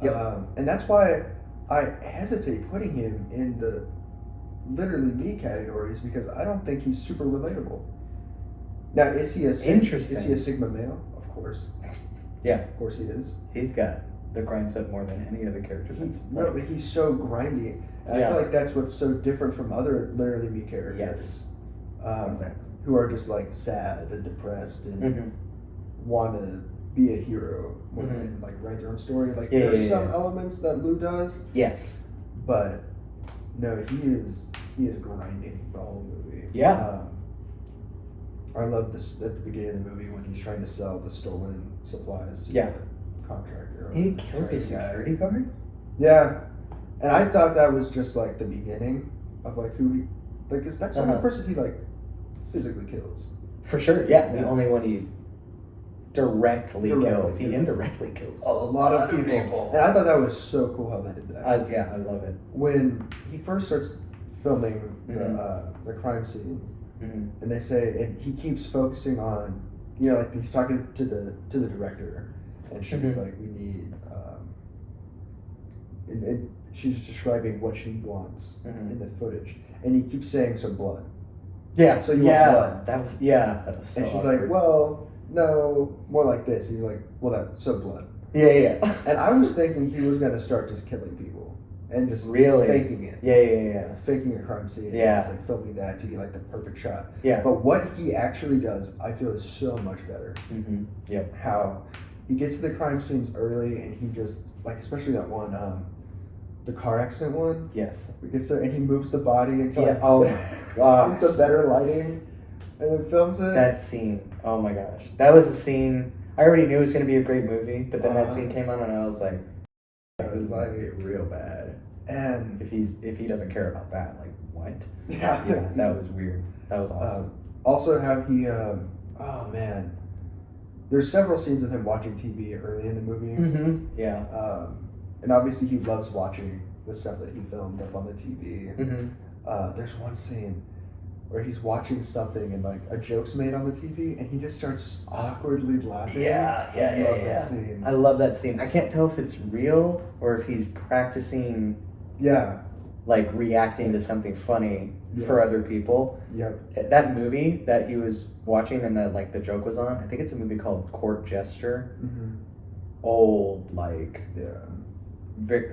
Yep. And that's why I hesitate putting him in the literally me categories, because I don't think he's super relatable. Now, is he a Interesting. Is he a Sigma male? Of course. Yeah. Of course he is. He's got the grind set more than any other character. No, but he's so grindy. And Yeah. I feel like that's what's so different from other literally me characters. Yes. Exactly. Who are just like sad and depressed and Mm-hmm. want to be a hero more Mhm. than like write their own story. Like Yeah, there's yeah, some yeah. elements that Lou does, Yes. but no, he is grinding the whole movie. Yeah. I love this at the beginning of the movie when he's trying to sell the stolen supplies to Yeah. the contractor. or He the kills his train guy. security guard? Yeah, and I thought that was just like the beginning of like who he like. Is that's the only Uh-huh. person he like physically kills? For sure, yeah. The Yeah. only one he directly kills. Directly He kills. indirectly kills A lot of people. And I thought that was so cool how they did that. Yeah, I love it. When he first starts filming Mhm. the crime scene, Mhm. and they say, and he keeps focusing on, you know, like he's talking to the director, and she's Mhm. like, we need, and she's describing what she wants Mhm. in the footage, and he keeps saying some blood, Yeah, So you yeah, want blood. that was so and she's awkward. like, well, no, more like this. He's like, well, that's so blood. yeah. And I was thinking he was gonna start just killing people and just Really? faking it. Yeah. Faking a crime scene. Yeah. And just like filming that to get like the perfect shot. Yeah. But what he actually does, I feel, is so much better. Mm-hmm. Yep. How he gets to the crime scenes early, and he just like, especially that one, the car accident one. Yes. He gets there and he moves the body into Yeah. like, Oh my gosh. into better lighting, and then films it. That scene. Oh my gosh. That was a scene. I already knew it was going to be a great movie, but then that scene came on and I was like, It was like, get real bad. and If he doesn't care about that, like what? yeah, Yeah, that was weird. That was awesome. Also, how he, oh man, there's several scenes of him watching TV early in the movie, Mm-hmm. Yeah. and obviously he loves watching the stuff that he filmed up on the TV. Mm-hmm. There's one scene where he's watching something and like a joke's made on the TV, and he just starts awkwardly laughing. I love that scene. I love that scene. I can't tell if it's real or if he's practicing, Yeah. like reacting to something funny for other people. Yep. That movie that he was watching and that like the joke was on, I think it's a movie called Court Jester. Mm-hmm. Old, like Yeah.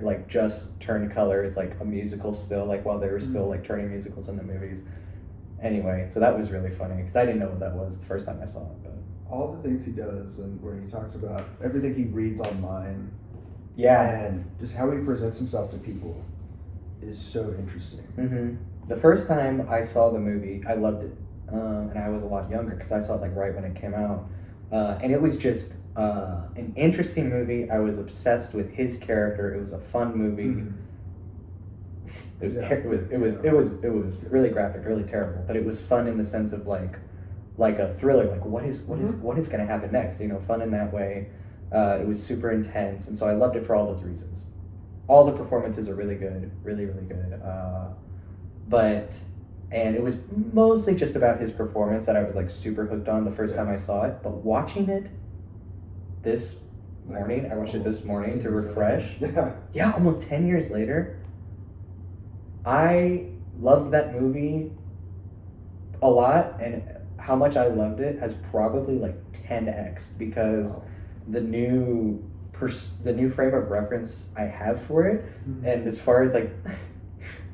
like just turned color. It's like a musical still, like while they were still like turning musicals into movies. Anyway, so that was really funny because I didn't know what that was the first time I saw it. But All the things he does, and where he talks about everything he reads online, yeah, and just how he presents himself to people, is so interesting. mm-hmm. The first time I saw the movie, I loved it, and I was a lot younger because I saw it like right when it came out, and it was just an interesting movie. I was obsessed with his character. It was a fun movie. Mhm. It was Yeah. it was really graphic, really terrible, but it was fun in the sense of like a thriller. Like what is going to happen next? You know, fun in that way. It was super intense, and so I loved it for all those reasons. All the performances are really good, really good. And it was mostly just about his performance that I was like super hooked on the first time I saw it. But watching it this morning, I watched it this morning to refresh. Yeah, almost 10 years later. I loved that movie a lot, and how much I loved it has probably like 10x because the new frame of reference I have for it, and as far as like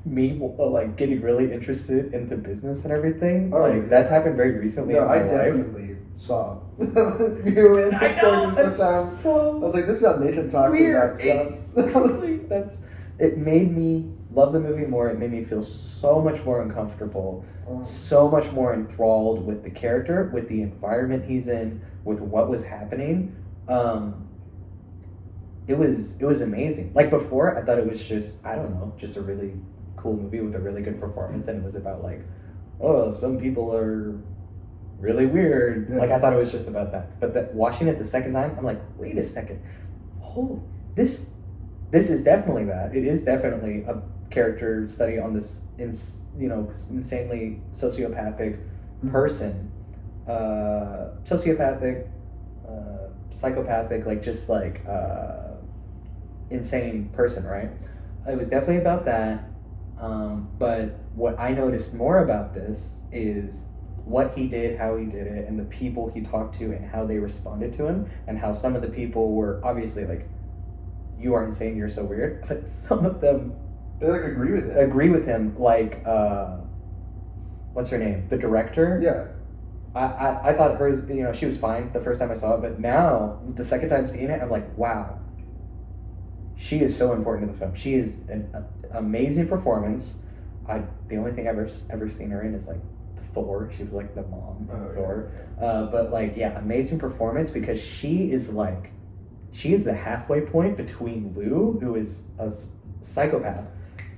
me like getting really interested into business and everything, that's happened very recently. No, in my I life. definitely saw you in Discord sometimes. So I was like, this is how Nathan talks weird. about stuff. It made me love the movie more. It made me feel so much more uncomfortable, Oh. so much more enthralled with the character, with the environment he's in, with what was happening. It was amazing. Like before, I thought it was just, I don't know, just a really cool movie with a really good performance, and it was about like, oh, some people are really weird. Yeah. Like I thought it was just about that. But watching it the second time, I'm like, wait a second, holy, this is definitely that. It is definitely a character study on this, insanely sociopathic person, sociopathic, psychopathic, like just like insane person, right? It was definitely about that. But what I noticed more about this is what he did, how he did it, and the people he talked to and how they responded to him, and how some of the people were obviously like, you are insane, you're so weird, but some of them They like agree with him. Like what's her name, the director? Yeah. I thought hers, she was fine the first time I saw it, but now the second time seeing it, I'm like, wow, she is so important to the film. She is an amazing performance. The only thing I've ever seen her in is like Thor. She was like the mom in Thor. Yeah. But like, yeah, amazing performance, because she is the halfway point between Lou, who is a psychopath,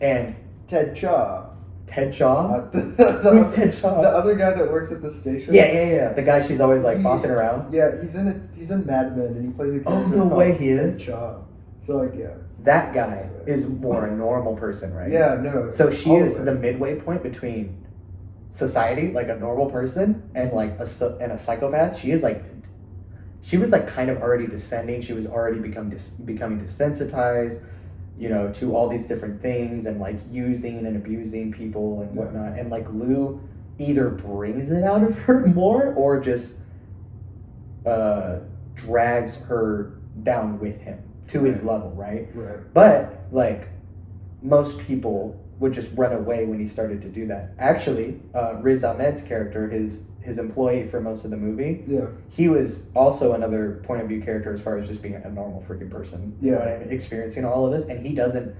and Ted Chaw. Ted Chaw? Who's Ted Chaw? The other guy that works at the station. Yeah. The guy she's always like bossing around. Yeah, he's in Mad Men, and he plays a character. Oh, no called way, he Ted is? Chaw. So like, yeah. That guy is more a normal person, right? Yeah, no. So she all is the way. the midway point between society, like a normal person, and like a psychopath. She was like kind of already descending. She was already becoming desensitized, to all these different things, and like using and abusing people and whatnot. And like Lou either brings it out of her more, or just drags her down with him to his level, right? Right. But like most people would just run away when he started to do that. Actually, Riz Ahmed's character, his employee for most of the movie, Yeah. he was also another point of view character as far as just being a normal freaking person. You know Yeah. what I mean? Experiencing all of this, and he doesn't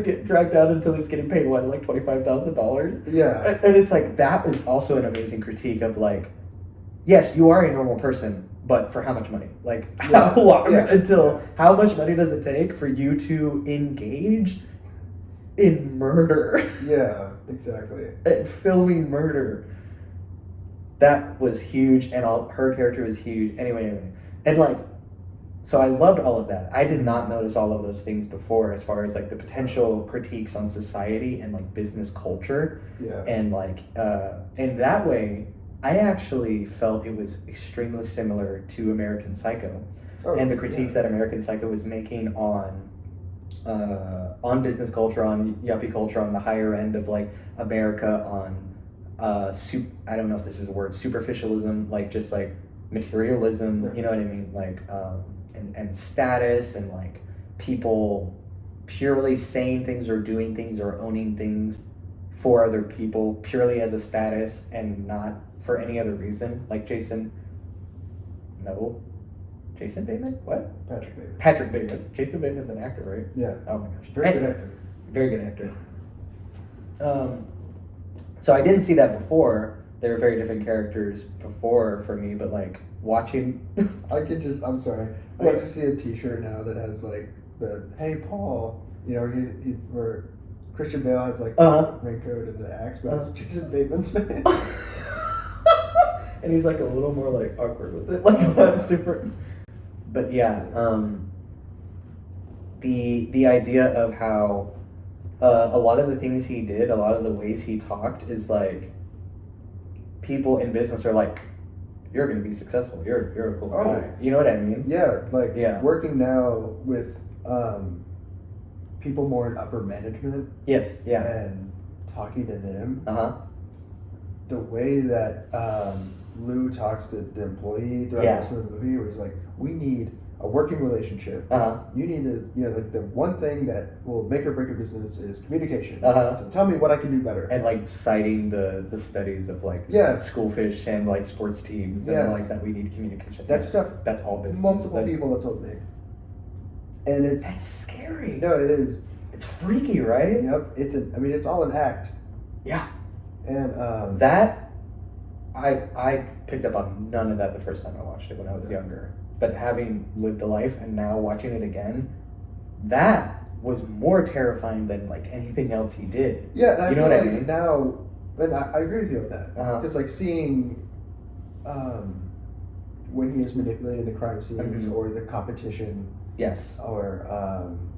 get dragged out until he's getting paid like $25,000. Yeah. And it's like, that was also an amazing critique of like, yes, you are a normal person, but for how much money? Like, how long until, how much money does it take for you to engage in murder? Yeah, exactly. And filming murder. That was huge, and her character was huge. Anyway. And like, so I loved all of that. I did not notice all of those things before, as far as like the potential critiques on society and like business culture. Yeah. And like, in that way, I actually felt it was extremely similar to American Psycho, and the critiques that American Psycho was making on business culture, on yuppie culture, on the higher end of like America, on I don't know if this is a word, superficialism, like just like materialism, Yeah. you know what I mean, like and status, and like people purely saying things or doing things or owning things for other people purely as a status and not for any other reason. Like Jason Bateman? What? Patrick Bateman. Jason Bateman's an actor, right? Yeah. Oh my gosh. Very good actor. Very good actor. So I didn't see that before. They were very different characters before for me, but like watching. I'm sorry. I can just see a T-shirt now that has like the "Hey Paul," he's where Christian Bale has like the raincoat and the axe, but it's Jason Bateman's face. And he's like a little more like awkward with it, like not super. But yeah, the idea of how a lot of the things he did, a lot of the ways he talked, is like people in business are like, you're going to be successful. You're a cool guy. You know what I mean? Yeah, working now with people more in upper management. Yes. Yeah. And talking to them. The way that Lou talks to the employee throughout most of the movie, where he's like, we need a working relationship. You need to, like the one thing that will make or break a business is communication. So tell me what I can do better. And like citing the studies of like schoolfish and like sports teams and like that we need communication. That stuff. That's all business. Multiple people have told me. And that's scary. No, it is. It's freaky, right? Yep, it's all an act. Yeah. And That I picked up on none of that the first time I watched it when I was younger. But having lived a life and now watching it again, that was more terrifying than like anything else he did. yeah, and I You know feel what I like mean? now, and I agree with you on that. Uh-huh. Because like seeing when he is manipulating the crime scenes Mhm. or the competition Yes. or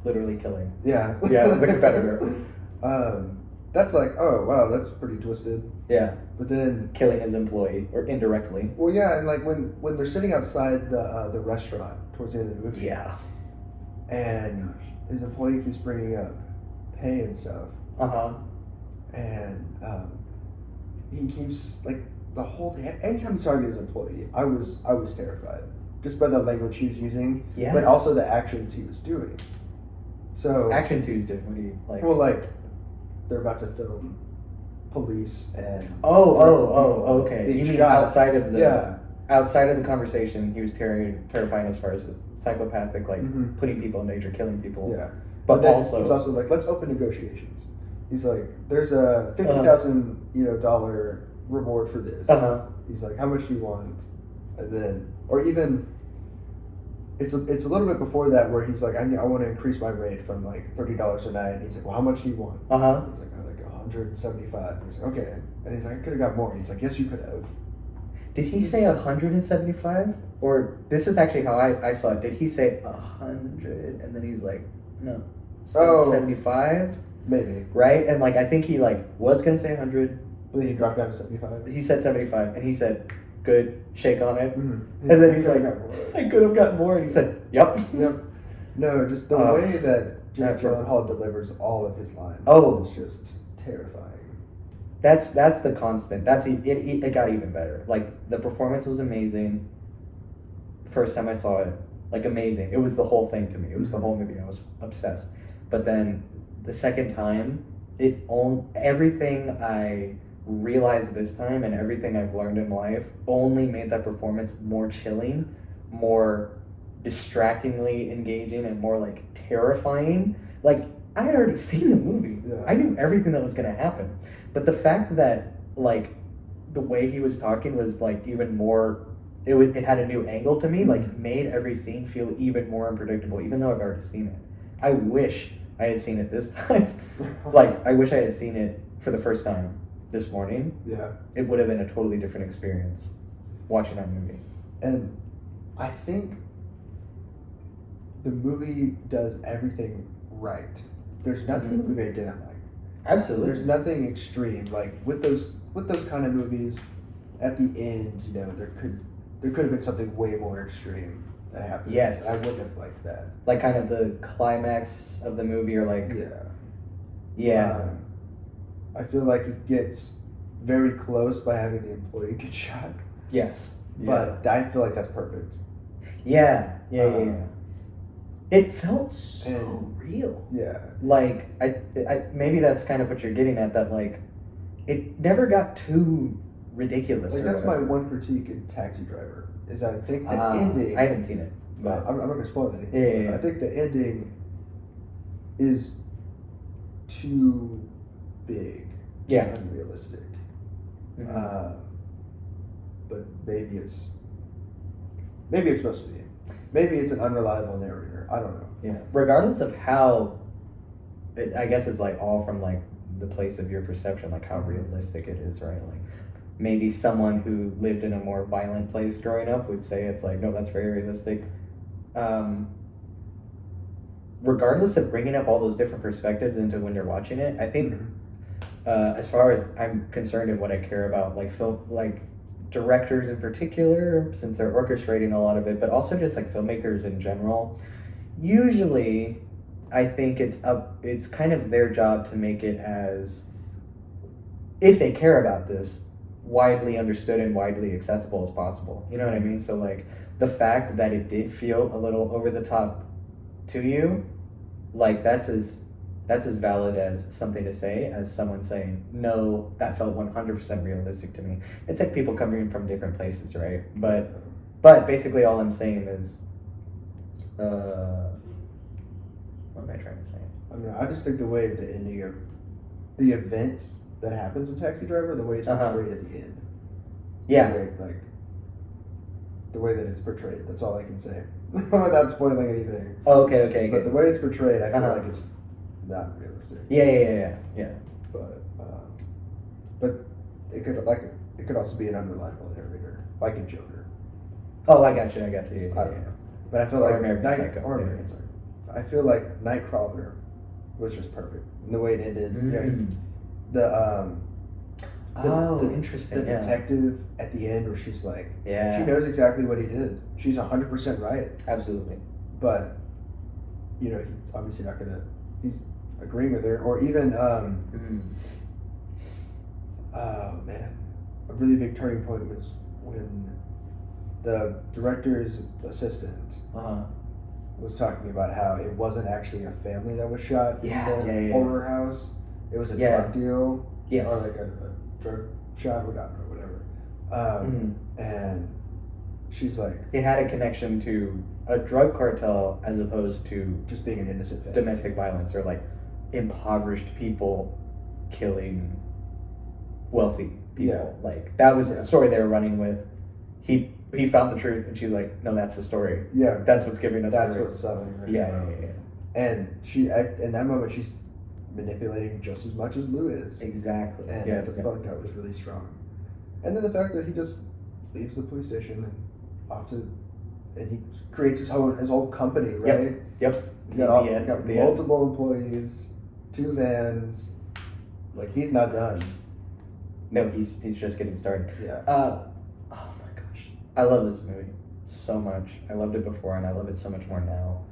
Literally killing. yeah, Yeah, the competitor. that's like, oh wow, that's pretty twisted. Yeah. But then, Killing his employee or indirectly. well, yeah, and like when they're sitting outside the restaurant towards the end of the movie, Yeah. and his employee keeps bringing up pay and stuff, Uh-huh. and he keeps like the whole day. Anytime he's talking to his employee, I was terrified just by the language he was using, Yeah. but also the actions he was doing. So Action Tuesday. What do you like? well, like they're about to film police and Oh, okay. being You mean shot. outside of the Yeah. outside of the conversation, he was terrifying as far as psychopathic, like Mhm. putting people in danger, killing people. Yeah. But then also, he's also like, let's open negotiations. He's like, there's a $50,000 dollar reward for this. uh-huh. He's like, how much do you want? And then, or even, it's a little bit before that where he's like, I want to increase my rate from like $30 a night. And he's like, well, how much do you want? Uh-huh. He's like, oh, like 175. He's like, okay. And he's like, I could have got more. And he's like, yes, you could have. Did he say 175? Or this is actually how I saw it. Did he say 100 and then he's like, no, Oh. 75? Maybe. Right? And like I think he like was gonna say 100. But then he dropped down to 75. He said 75 and he said, good, shake on it. Mm-hmm. And then he's I like, got more. I could have gotten more. And he said, yep. Yep. No, just the way that Jake After- Gyllenhaal delivers all of his lines Oh. is just terrifying. That's the constant. It got even better. Like the performance was amazing. First time I saw it, like amazing. It was the whole thing to me. It was the whole movie. I was obsessed. But then the second time, everything I realized this time and everything I've learned in life only made that performance more chilling, more distractingly engaging, and more like terrifying. Like I had already seen the movie. Yeah. I knew everything that was gonna happen. But the fact that like the way he was talking was like even more, it had a new angle to me, like made every scene feel even more unpredictable, even though I've already seen it. I wish I had seen it this time. Like I wish I had seen it for the first time this morning. Yeah. It would have been a totally different experience watching that movie. And I think the movie does everything right. There's nothing in the movie I didn't like. Absolutely. There's nothing extreme. Like with those kind of movies, at the end, there could have been something way more extreme that happens. Yes. And I wouldn't have liked that. Like kind of the climax of the movie, or like Yeah. I feel like it gets very close by having the employee get shot, yes. but I feel like that's perfect. Yeah. It felt so and- real. Yeah. Like I maybe that's kind of what you're getting at, that like it never got too ridiculous. Like or that's my whatever. one critique in Taxi Driver is I think the ending. I haven't seen it, but I'm not going to spoil anything. Yeah. But I think the ending is too big, Yeah. unrealistic. Mhm. But maybe it's supposed to be. Maybe it's an unreliable narrator. I don't know. Yeah. Regardless of how, I guess it's like all from like the place of your perception, like how realistic it is, right? Like maybe someone who lived in a more violent place growing up would say it's like, no, that's very realistic. Regardless of bringing up all those different perspectives into when you're watching it, I think as far as I'm concerned and what I care about, like film, like directors in particular, since they're orchestrating a lot of it, but also just like filmmakers in general, usually I think it's kind of their job to make it as, if they care about this, widely understood and widely accessible as possible. You know what I mean? So like the fact that it did feel a little over the top to you, like that's as valid as something to say as someone saying, no, that felt 100% realistic to me. It's like people coming from different places, right? But basically all I'm saying is What am I trying to say? I mean, I just think the way the ending of the event that happens in Taxi Driver, the way it's portrayed at the end. Yeah. The way that it's portrayed. That's all I can say without spoiling anything. Oh, okay. But the way it's portrayed, I feel like it's not realistic. Yeah. But it could also be an unreliable narrator, like in Joker. Oh, I got you. Yeah. But I feel like American Psycho. American Psycho. I feel like Nightcrawler was just perfect, and the way it ended. Interesting. The detective at the end, where she's like, she knows exactly what he did. She's 100% right. Absolutely. But he's obviously not gonna. He's agreeing with her, or even oh man, a really big turning point was when the director's assistant was talking about how it wasn't actually a family that was shot in the horror house. It was a drug deal, or like a drug shot, or whatever. And she's like, it had a connection to a drug cartel as opposed to just being an innocent family. Domestic violence, or like impoverished people killing wealthy people. Like that was the story they were running with. He found the truth, and she's like, no, that's the story. Yeah, that's what's giving us. That's what's selling her. Yeah. And she, in that moment, she's manipulating just as much as Lou is. Exactly. And I felt like that was really strong. And then the fact that he just leaves the police station and he creates his whole company, right? Yep. He's got multiple employees, 2 vans. Like, he's not done. No, he's just getting started. Yeah. Oh my gosh, I love this movie so much. I loved it before, and I love it so much more now.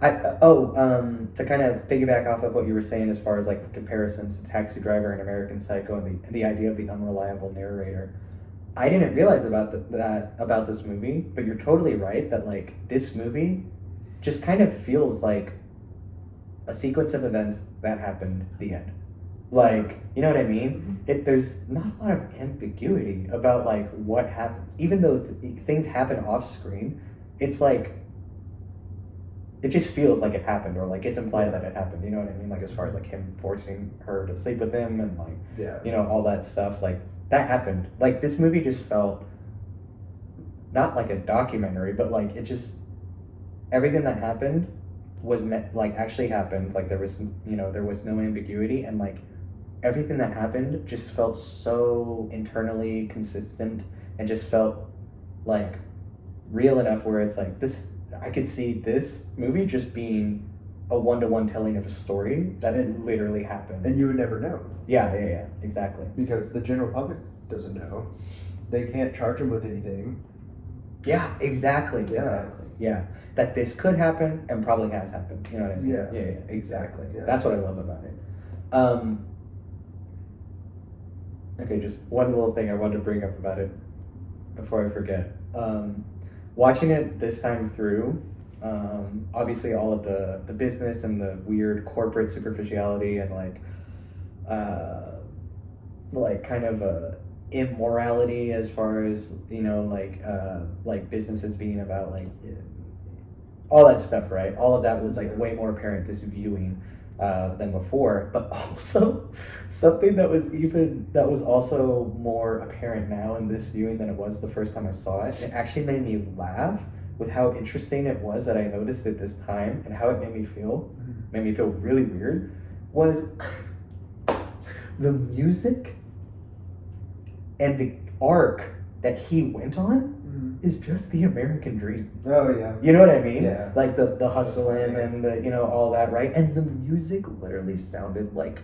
To kind of piggyback off of what you were saying as far as like the comparisons to Taxi Driver and American Psycho, and the idea of the unreliable narrator, I didn't realize about this movie, but you're totally right that like this movie just kind of feels like a sequence of events that happened, the end. Like, you know what I mean? There's not a lot of ambiguity about like what happens, even though things happen off screen. It's like, it just feels like it happened, or like it's implied that it happened. You know what I mean? Like as far as like him forcing her to sleep with him and like, all that stuff, like that happened. Like this movie just felt not like a documentary, but like it just, everything that happened was actually happened. Like there was no ambiguity, and like everything that happened just felt so internally consistent and just felt like real enough where it's like this. I could see this movie just being a one-to-one telling of a story that literally happened. And you would never know. Yeah, exactly. Because the general public doesn't know. They can't charge him with anything. Yeah, exactly. Yeah. That this could happen and probably has happened. You know what I mean? Yeah, exactly. Yeah. That's what I love about it. Okay, just one little thing I wanted to bring up about it before I forget. Watching it this time through, obviously all of the business and the weird corporate superficiality and like kind of immorality as far as like businesses being about like all that stuff, right? All of that was like way more apparent this viewing than before, but also something that was also more apparent now in this viewing than it was the first time I saw it. It actually made me laugh with how interesting it was that I noticed it this time, and how it made me feel really weird, was the music and the arc that he went on is just the American dream. Oh yeah. You know what I mean? Yeah. Like the hustling and the all that, right? And the music literally sounded like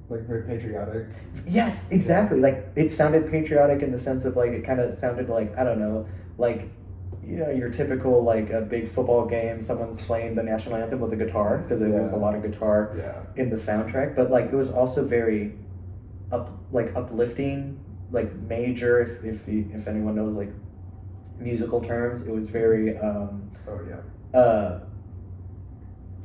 very patriotic. Yes, exactly. Like it sounded patriotic in the sense of like it kind of sounded like, I don't know, like your typical like a big football game, someone's playing the national anthem with a guitar, because there was a lot of guitar in the soundtrack, but like it was also very uplifting, like major, if anyone knows like musical terms. It was very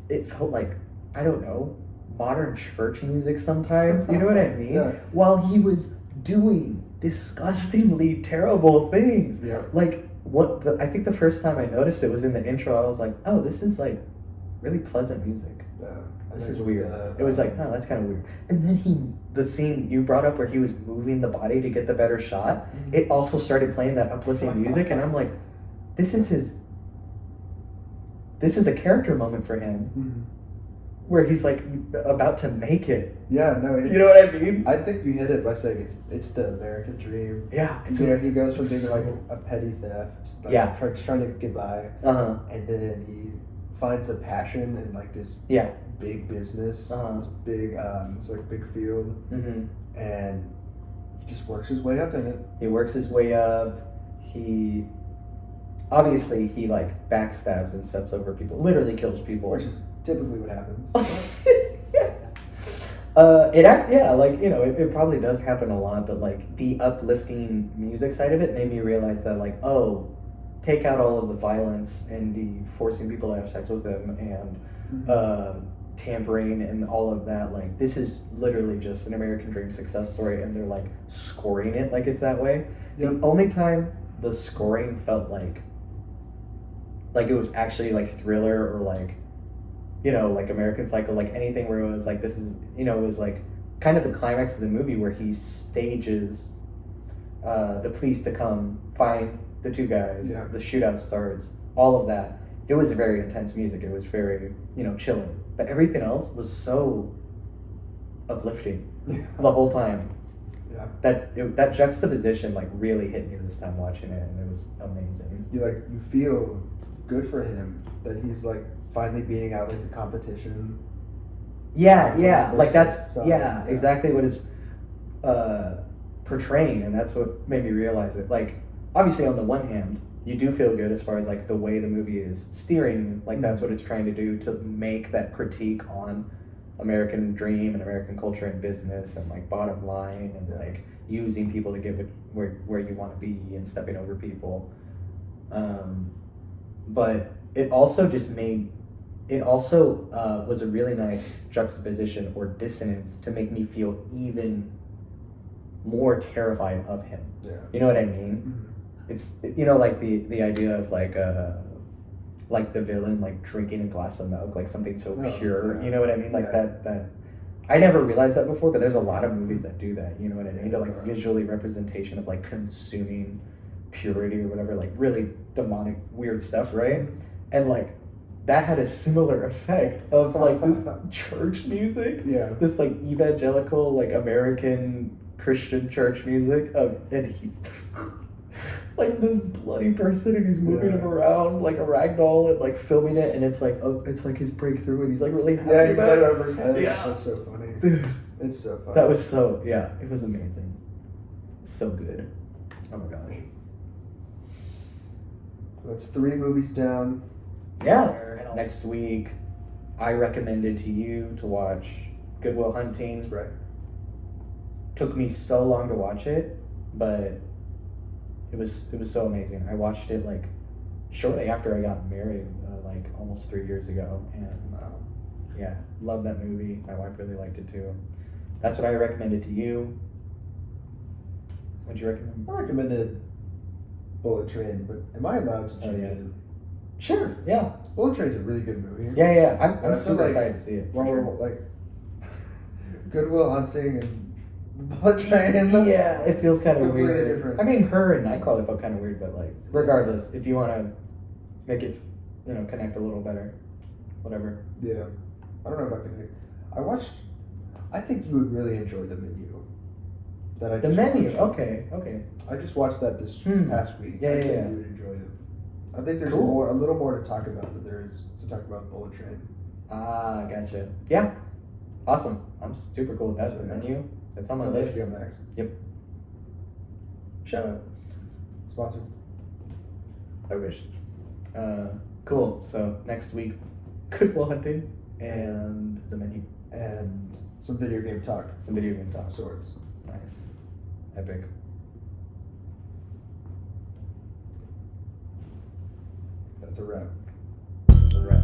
it felt like, I don't know, modern church music sometimes. You know what I mean? Yeah. While he was doing disgustingly terrible things. Yeah. Like I think the first time I noticed it was in the intro. I was like, oh, this is like really pleasant music. Yeah. And This then is with weird. the, It was like, oh, that's kind of weird. And then the scene you brought up where he was moving the body to get the better shot, it also started playing that uplifting music, and I'm like, this is a character moment for him, where he's like about to make it. Yeah, no, You know what I mean? I think you hit it by saying it's the American dream. Yeah. It's You know, he goes from being like a petty theft, like, Yeah. trying to get by, Uh-huh. and then he finds a passion in like this Yeah. big business, this big field, and he just works his way up in it. He works his way up. He obviously like backstabs and steps over people, literally kills people, Which is typically what happens. It probably does happen a lot, but like the uplifting music side of it made me realize that like, oh, take out all of the violence and the forcing people to have sex with them and tampering and all of that. Like, this is literally just an American dream success story, and they're like scoring it like it's that way. Yep. The only time the scoring felt like it was actually like Thriller or like, you know, like American Psycho, like anything where it was like, this is, you know, it was like kind of the climax of the movie where he stages the police to come find the two guys, the shootout starts, all of that. It was very intense music. It was very, you know, chilling. But everything else was so uplifting the whole time. Yeah. That juxtaposition like really hit me this time watching it, and it was amazing. You feel good for him that he's like finally beating out like the competition. Yeah, like that's side, exactly what it's portraying, and that's what made me realize it. Like, obviously on the one hand, you do feel good as far as like the way the movie is steering, like that's what it's trying to do, to make that critique on American dream and American culture and business and like bottom line and like using people to get where you want to be and stepping over people. But it also was a really nice juxtaposition or dissonance to make me feel even more terrified of him. Yeah. You know what I mean? It's, you know, like the idea of like the villain like drinking a glass of milk, like something so pure. You know what I mean? Like that I never realized that before, but there's a lot of movies that do that. You know what I mean? To like visually representation of like consuming purity or whatever, like really demonic weird stuff, right? And like that had a similar effect of like this church music. Yeah. This like evangelical like American Christian church music and he's like this bloody person, and he's moving him around like a rag doll and like filming it, and it's like it's like his breakthrough, and he's like really happy. Yeah, he's got it over his head. Yeah. That's so funny. Dude. It's so funny. That was it was amazing. So good. Oh my gosh. That's 3 movies down. Yeah. Next week, I recommended to you to watch Good Will Hunting. That's right. Took me so long to watch it, but it was so amazing. I watched it like shortly after I got married, like almost 3 years ago, and yeah, love that movie. My wife really liked it too. That's what I recommended to you. What'd you recommend? I recommended Bullet Train, but am I allowed to change it? Sure. Yeah. Bullet Train's a really good movie. Yeah. I'm I feel super like excited to see it. Well, we're like Good Will Hunting and Bullet Train. Yeah, it feels kind of completely weird. different. I mean, her and Nightcrawler felt kind of weird, but like, regardless, if you want to make it, you know, connect a little better, whatever. Yeah, I don't know if I can. I think you would really enjoy The Menu. The Menu. Okay. I just watched that this past week. Yeah, I think yeah. you would enjoy it. I think there's Cool. a little more to talk about than there is to talk about Bullet Train. Ah, gotcha. Yeah. Awesome. I'm super cool with that. So, The yeah. Menu. It's on my It's list. HBO Max. Yep. Shout out. Sponsored. I wish. Cool. So next week, Good Will Hunting and The Menu. And some video game talk. Some video game talk. Of sorts. Nice. Epic. That's a wrap. That's a wrap.